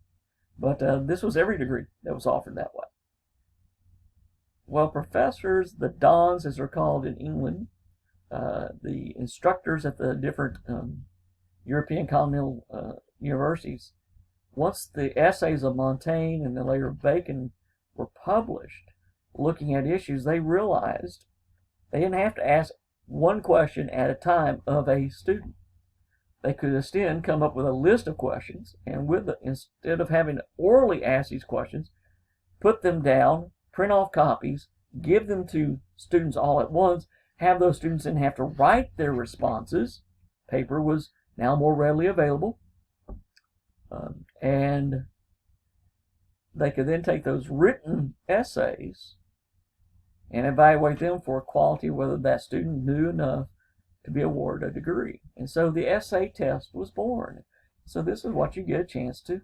A: but this was every degree that was offered that way. Well, professors, the dons as they're called in England, the instructors at the different European continental universities, once the essays of Montaigne and then later Bacon were published, looking at issues, they realized they didn't have to ask one question at a time of a student. They could instead come up with a list of questions, and instead of having to orally ask these questions, put them down, print off copies, give them to students all at once, have those students then have to write their responses. Paper was now more readily available, and they could then take those written essays and evaluate them for quality, whether that student knew enough to be awarded a degree. And so the essay test was born. So this is what you get a chance to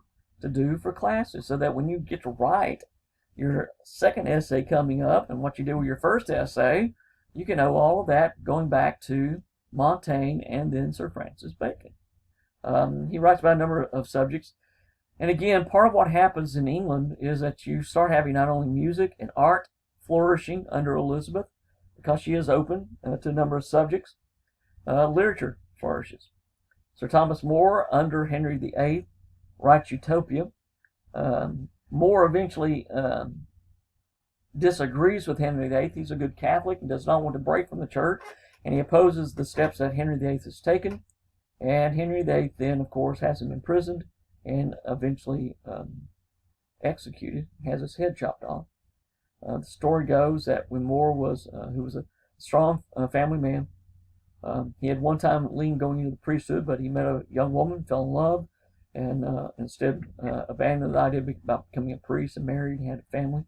A: do for classes, so that when you get to write your second essay coming up and what you did with your first essay, you can know all of that going back to Montaigne and then Sir Francis Bacon. He writes about a number of subjects. And again, part of what happens in England is that you start having not only music and art flourishing under Elizabeth, because she is open to a number of subjects, literature flourishes. Sir Thomas More under Henry VIII writes Utopia. More eventually disagrees with Henry VIII. He's a good Catholic and does not want to break from the church, and he opposes the steps that Henry VIII has taken. And Henry VIII then, of course, has him imprisoned and eventually executed, has his head chopped off. The story goes that when More was, who was a strong family man, he had one time leaned going into the priesthood, but he met a young woman, fell in love, and instead abandoned the idea about becoming a priest and married and had a family.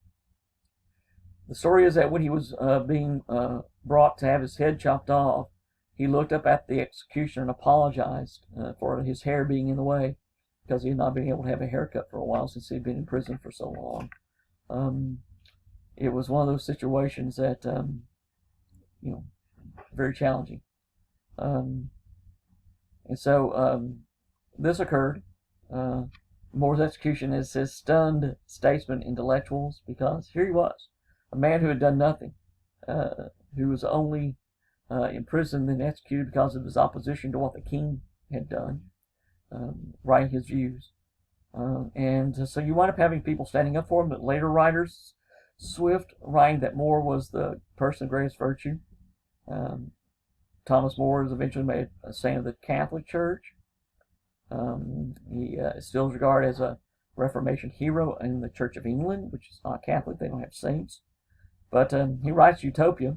A: The story is that when he was being brought to have his head chopped off, he looked up at the executioner and apologized for his hair being in the way, because he had not been able to have a haircut for a while since he had been in prison for so long. It was one of those situations that, very challenging. And so this occurred. More's execution has stunned statesmen, intellectuals, because here he was, a man who had done nothing, who was only imprisoned and executed because of his opposition to what the king had done, writing his views. And so you wind up having people standing up for him, but later writers, Swift writing that More was the person of greatest virtue. Thomas More is eventually made a saint of the Catholic Church. He is still regarded as a Reformation hero in the Church of England, which is not Catholic. They don't have saints. But he writes Utopia,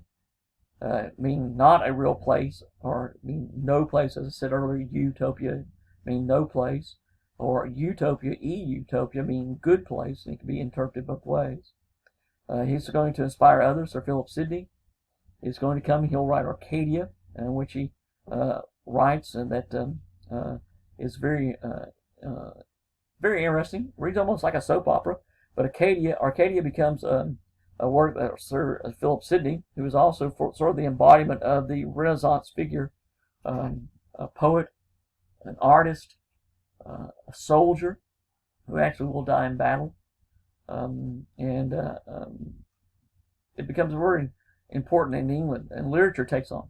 A: meaning not a real place, or meaning no place, as I said earlier. Utopia meaning no place, or Utopia, e-Utopia, meaning good place, and it can be interpreted both ways. He's going to inspire others. Sir Philip Sidney is going to come, and he'll write Arcadia, in which he writes, and that is very interesting. Reads almost like a soap opera, but Arcadia becomes a work that Sir Philip Sidney, who is also sort of the embodiment of the Renaissance figure, a poet, an artist, a soldier, who actually will die in battle. It becomes very important in England, and literature takes on.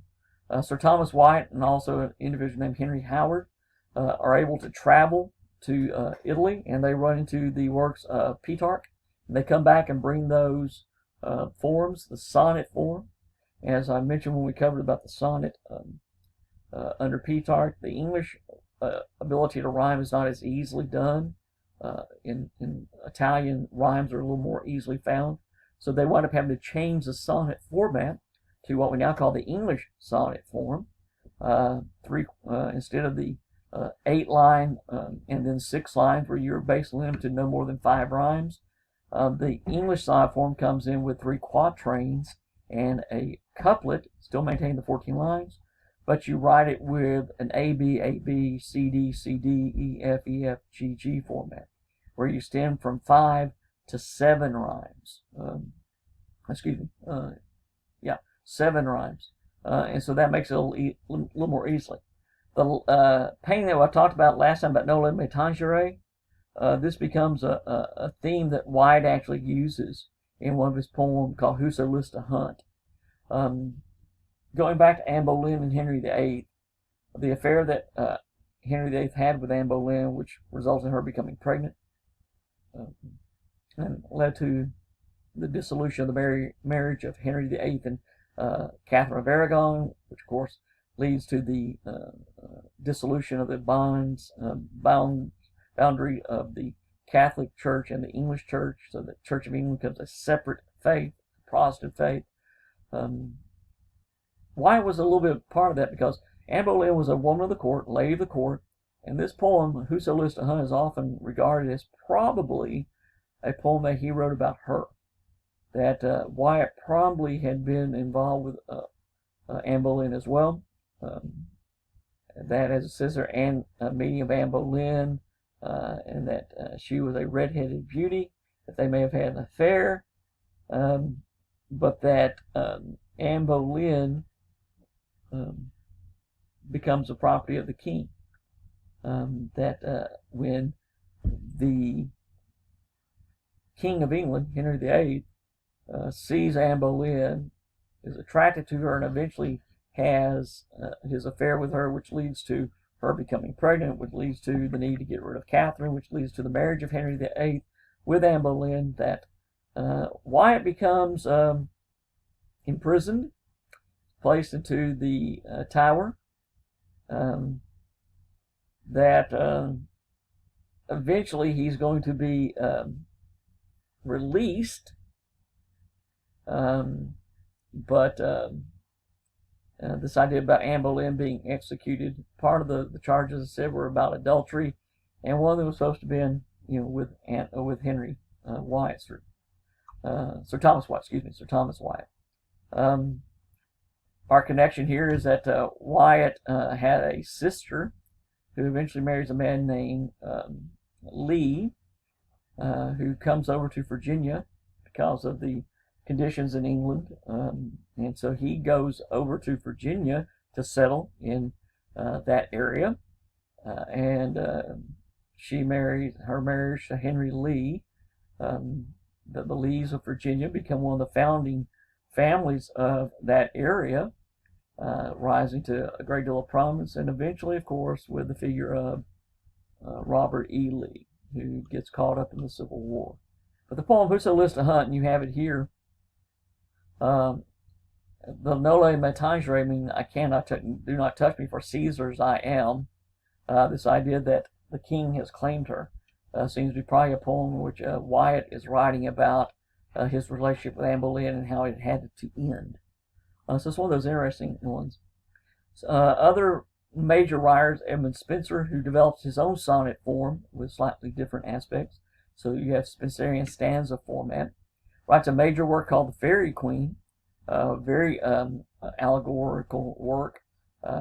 A: Sir Thomas Wyatt and also an individual named Henry Howard are able to travel to Italy, and they run into the works of Petrarch, and they come back and bring those forms, the sonnet form. As I mentioned when we covered about the sonnet, under Petrarch, the English ability to rhyme is not as easily done. In Italian, rhymes are a little more easily found. So they wind up having to change the sonnet format to what we now call the English sonnet form. Instead of the 8-line and then 6 lines where you're basically limited to no more than 5 rhymes, the English sonnet form comes in with 3 quatrains and a couplet, still maintaining the 14 lines, but you write it with an A, B, A, B, C, D, C, D, E, F, E, F, G, G format, where you stem from 5 to 7 rhymes. 7 rhymes. And so that makes it a little more easily. The painting that I talked about last time about Nola Metangere, this becomes a theme that Wyatt actually uses in one of his poems called Whoso Lists to Hunt. Going back to Anne Boleyn and Henry VIII, the affair that Henry VIII had with Anne Boleyn, which resulted in her becoming pregnant, and led to the dissolution of the marriage of Henry VIII and Catherine of Aragon, which of course leads to the dissolution of the boundary of the Catholic Church and the English Church, so the Church of England becomes a separate faith, Protestant faith. Wyatt was a little bit part of that because Anne Boleyn was a woman of the court, lady of the court, and this poem, Whoso Lists to Hunt, is often regarded as probably a poem that he wrote about her. That Wyatt probably had been involved with Anne Boleyn as well. That, as it says there, a meeting of Anne Boleyn, and that she was a red-headed beauty, that they may have had an affair, but that Anne Boleyn becomes the property of the king. That when the King of England, Henry VIII, sees Anne Boleyn, is attracted to her, and eventually has his affair with her, which leads to her becoming pregnant, which leads to the need to get rid of Catherine, which leads to the marriage of Henry VIII with Anne Boleyn, that Wyatt becomes imprisoned, placed into the Tower, that eventually he's going to be released, but this idea about Anne Boleyn being executed, part of the charges I said were about adultery, and one of them was supposed to be with Henry Wyatt, Sir Thomas Wyatt. Our connection here is that Wyatt had a sister who eventually marries a man named Lee, who comes over to Virginia because of the conditions in England, and so he goes over to Virginia to settle in that area, and her marriage to Henry Lee. The Lees of Virginia become one of the founding families of that area, rising to a great deal of prominence, and eventually, of course, with the figure of Robert E. Lee, who gets caught up in the Civil War. But the poem "Whoso Lives to Hunt," and you have it here, the Noli Me Tangere, meaning do not touch me, for Caesar's I am. This idea that the king has claimed her seems to be probably a poem in which Wyatt is writing about his relationship with Anne Boleyn and how it had to end. So it's one of those interesting ones. Other major writers, Edmund Spenser, who develops his own sonnet form with slightly different aspects. So you have Spenserian stanza format. Writes a major work called The Faerie Queene, very allegorical work.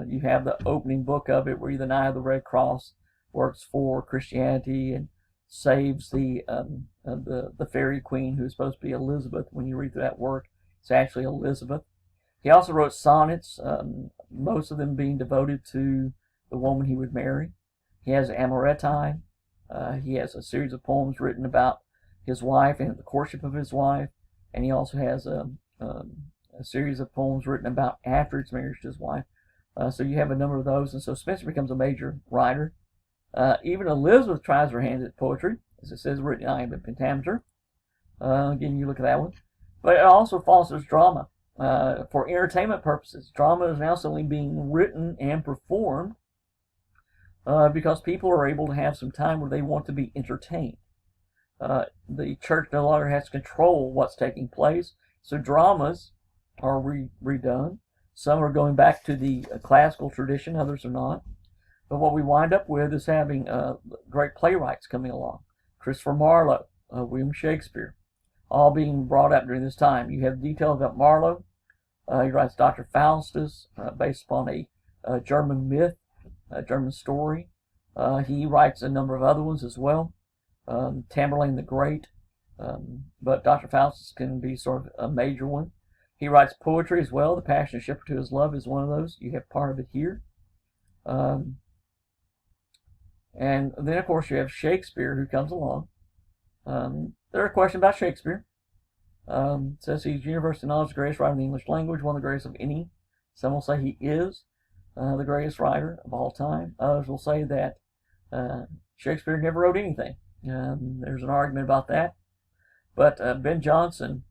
A: You have the opening book of it where the Knight of the Red Cross works for Christianity and saves the Faerie Queene, who's supposed to be Elizabeth. When you read through that work, it's actually Elizabeth. He also wrote sonnets, most of them being devoted to the woman he would marry. He has Amoretti. He has a series of poems written about his wife and the courtship of his wife, and he also has a series of poems written about after his marriage to his wife. So you have a number of those, and so Spenser becomes a major writer. Even Elizabeth tries her hand at poetry, as it says, written in Iamb and pentameter. Again, you look at that one. But it also fosters drama. For entertainment purposes, drama is now suddenly being written and performed because people are able to have some time where they want to be entertained. The church no longer has to control what's taking place, so dramas are redone. Some are going back to the classical tradition, others are not. But what we wind up with is having great playwrights coming along. Christopher Marlowe, William Shakespeare, all being brought up during this time. You have details about Marlowe. He writes Dr. Faustus, based upon a German myth, a German story. He writes a number of other ones as well. Tamburlaine the Great, but Dr. Faustus can be sort of a major one. He writes poetry as well. The Passion of Shepherd to His Love is one of those. You have part of it here. And then, of course, you have Shakespeare, who comes along. There are questions about Shakespeare. It says he's universal knowledge, the greatest writer in the English language, one of the greatest of any. Some will say he is the greatest writer of all time. Others will say that Shakespeare never wrote anything. There's an argument about that. But Ben Jonson,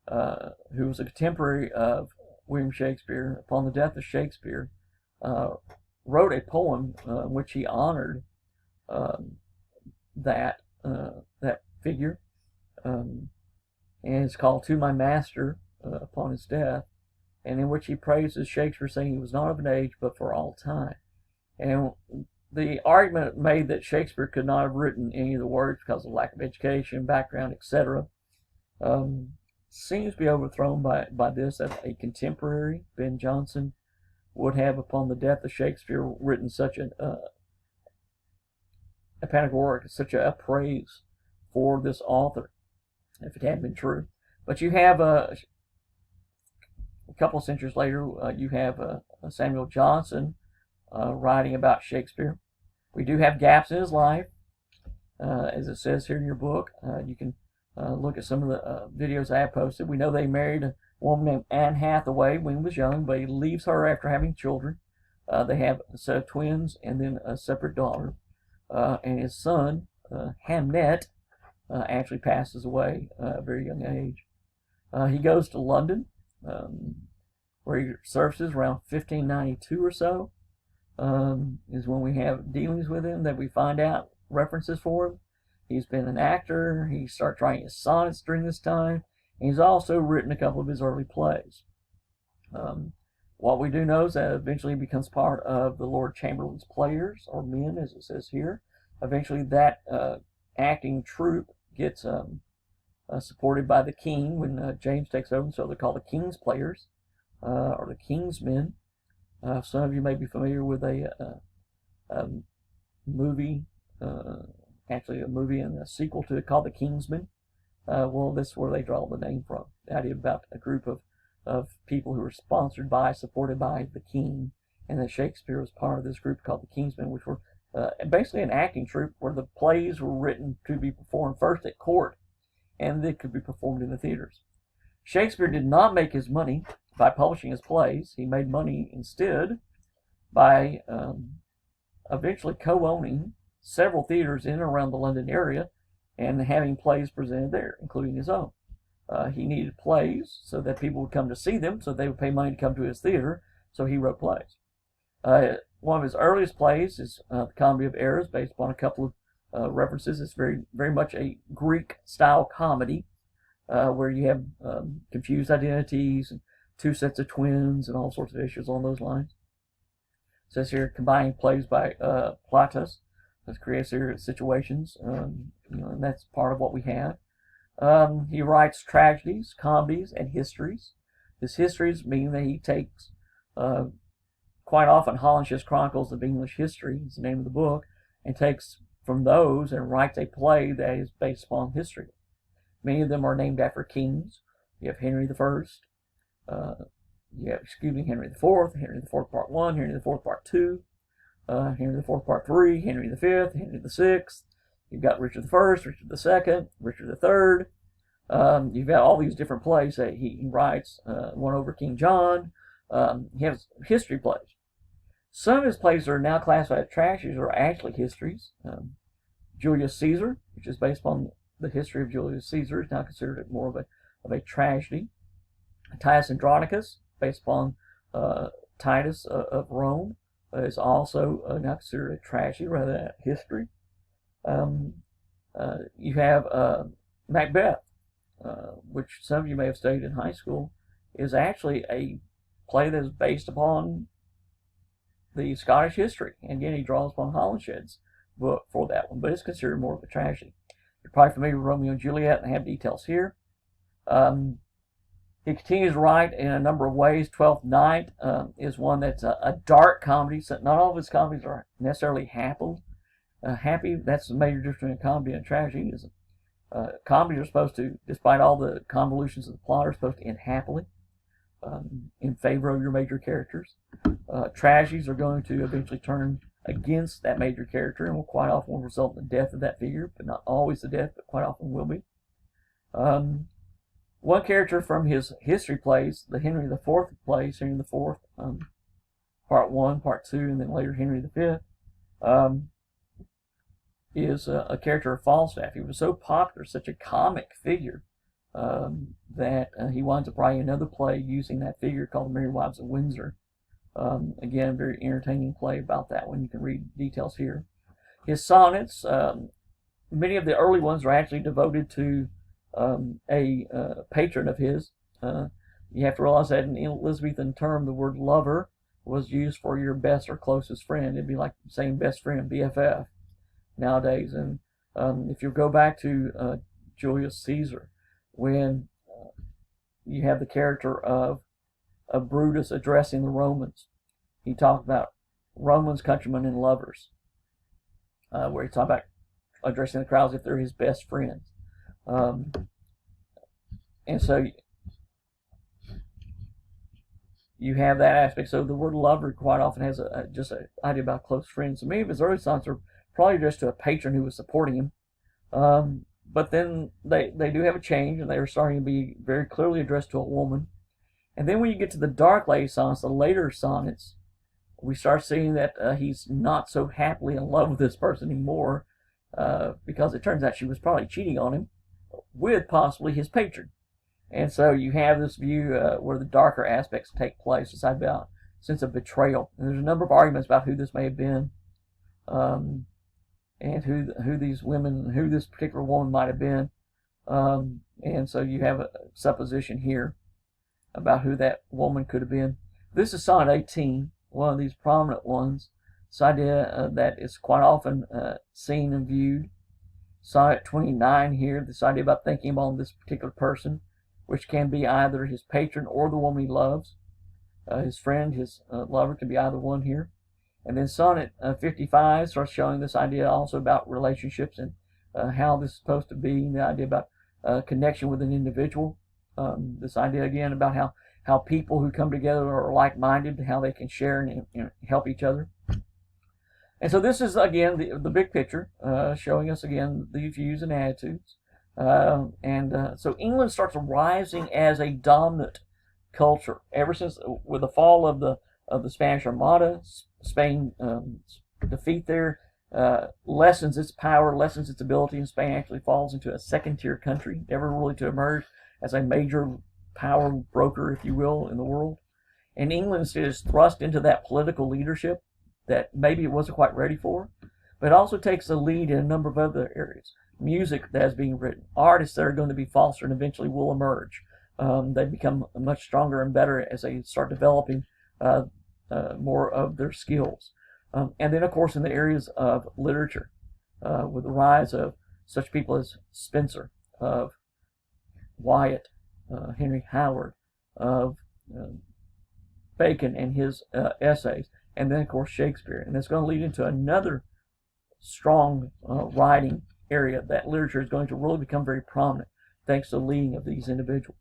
A: who was a contemporary of William Shakespeare, upon the death of Shakespeare, wrote a poem in which he honored that figure, and it's called "To My Master" upon his death, and in which he praises Shakespeare, saying he was not of an age, but for all time. And the argument made that Shakespeare could not have written any of the words because of lack of education, background, etc., seems to be overthrown by this, that a contemporary, Ben Jonson, would have, upon the death of Shakespeare, written such a panegyric, such a praise for this author, if it had been true. But you have a couple of centuries later, you have Samuel Johnson writing about Shakespeare. We do have gaps in his life, as it says here in your book. You can look at some of the videos I have posted. We know they married a woman named Anne Hathaway when he was young, but he leaves her after having children. They have a set of twins and then a separate daughter. And his son, Hamnet, actually passes away at a very young age. He goes to London, where he surfaces around 1592 or so, is when we have dealings with him that we find out references for him. He's been an actor. He starts writing his sonnets during this time. And he's also written a couple of his early plays. What we do know is that eventually he becomes part of the Lord Chamberlain's Players, or Men, as it says here. Eventually that acting troupe gets supported by the king when James takes over, so they're called the King's Players, or the King's Men. Some of you may be familiar with a movie, actually a movie and a sequel to it called The Kingsmen. Well, this is where they draw the name from. The idea about a group of people who were sponsored by, supported by the king, and that Shakespeare was part of this group called the Kingsmen, which were basically an acting troupe where the plays were written to be performed first at court, and they could be performed in the theaters. Shakespeare did not make his money by publishing his plays. He made money instead by eventually co-owning several theaters in and around the London area and having plays presented there, including his own. He needed plays so that people would come to see them, so they would pay money to come to his theater, so he wrote plays. One of his earliest plays is The Comedy of Errors, based upon a couple of references. It's very much a Greek-style comedy, where you have confused identities and two sets of twins and all sorts of issues along those lines. It says here, combining plays by Plautus, that creates here situations, and that's part of what we have. He writes tragedies, comedies, and histories. His histories mean that he takes, quite often, Holinshed's Chronicles of English History is the name of the book, and takes from those and writes a play that is based upon history. Many of them are named after kings. You have Henry I, Henry IV, Henry IV Part 1, Henry IV Part 2, Henry IV Part 3, Henry V, Henry VI. You've got Richard I, Richard II, Richard III. You've got all these different plays that he writes. One over King John. He has history plays. Some of his plays that are now classified as tragedies are actually histories. Julius Caesar, which is based upon the history of Julius Caesar, is now considered more of a tragedy. Titus Andronicus, based upon Titus of Rome, is also now considered a tragedy rather than a history. You have Macbeth, which some of you may have studied in high school, is actually a play that is based upon the Scottish history. And again, he draws upon Holinshed's book for that one, but it's considered more of a tragedy. You're probably familiar with Romeo and Juliet, and I have details here. He continues to write in a number of ways. Twelfth Night is one that's a dark comedy. So not all of his comedies are necessarily happy. That's the major difference between a comedy and a tragedy. Is comedies are supposed to, despite all the convolutions of the plot, are supposed to end happily, in favor of your major characters. Tragedies are going to eventually turn against that major character and will quite often result in the death of that figure, but not always the death, but quite often will be. One character from his history plays, the Henry IV plays, Henry IV, Part 1, Part 2, and then later Henry V, is a character of Falstaff. He was so popular, such a comic figure, that he winds up writing another play using that figure called The Merry Wives of Windsor. Again, a very entertaining play about that one. You can read details here. His sonnets, many of the early ones are actually devoted to a patron of his. You have to realize that in the Elizabethan term, the word lover was used for your best or closest friend. It'd be like saying best friend, BFF, nowadays. And if you go back to Julius Caesar, when you have the character of Brutus addressing the Romans, he talked about Romans, countrymen, and lovers, where he talked about addressing the crowds if they're his best friends. And so you have that aspect. So the word lover quite often has just an idea about close friends. So many of his early songs are probably addressed to a patron who was supporting him. But then they do have a change, and they are starting to be very clearly addressed to a woman. And then when you get to the Dark Lady sonnets, the later sonnets, we start seeing that he's not so happily in love with this person anymore, because it turns out she was probably cheating on him with possibly his patron. And so you have this view where the darker aspects take place. It's about sense of betrayal. And there's a number of arguments about who this may have been, and who these women, who this particular woman might have been. And so you have a supposition here about who that woman could have been. This is Sonnet 18, one of these prominent ones. This idea that is quite often seen and viewed. Sonnet 29 here, this idea about thinking about this particular person, which can be either his patron or the woman he loves. His friend, his lover, can be either one here. And then Sonnet 55 starts showing this idea also about relationships and how this is supposed to be, the idea about connection with an individual. This idea again about how people who come together are like-minded, how they can share and help each other. And so this is again the big picture, showing us again these views and attitudes. So England starts rising as a dominant culture ever since with the fall of the Spanish Armada. Spain defeat there lessens its power, lessens its ability, and Spain actually falls into a second-tier country, never really to emerge as a major power broker, if you will, in the world. And England is thrust into that political leadership that maybe it wasn't quite ready for, but it also takes the lead in a number of other areas. Music that is being written, artists that are going to be fostered and eventually will emerge. They become much stronger and better as they start developing more of their skills. And then, of course, in the areas of literature, with the rise of such people as Spenser, of Wyatt, Henry Howard, of Bacon and his essays, and then, of course, Shakespeare. And it's going to lead into another strong writing area that literature is going to really become very prominent thanks to the leading of these individuals.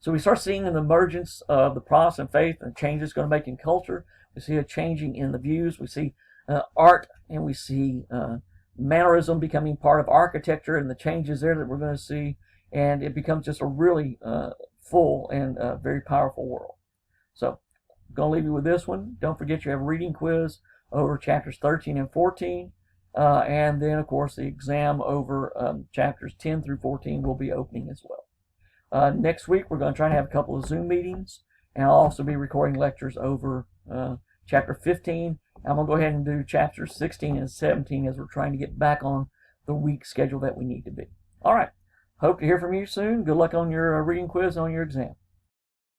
A: So we start seeing an emergence of the Protestant faith and changes it's going to make in culture. We see a changing in the views. We see art, and we see mannerism becoming part of architecture and the changes there that we're going to see. And it becomes just a really full and very powerful world. So I'm going to leave you with this one. Don't forget you have a reading quiz over chapters 13 and 14. And then, of course, the exam over chapters 10 through 14 will be opening as well. Next week, we're going to try to have a couple of Zoom meetings, and I'll also be recording lectures over chapter 15. I'm going to go ahead and do chapters 16 and 17 as we're trying to get back on the week schedule that we need to be. All right. Hope to hear from you soon. Good luck on your reading quiz and on your exam.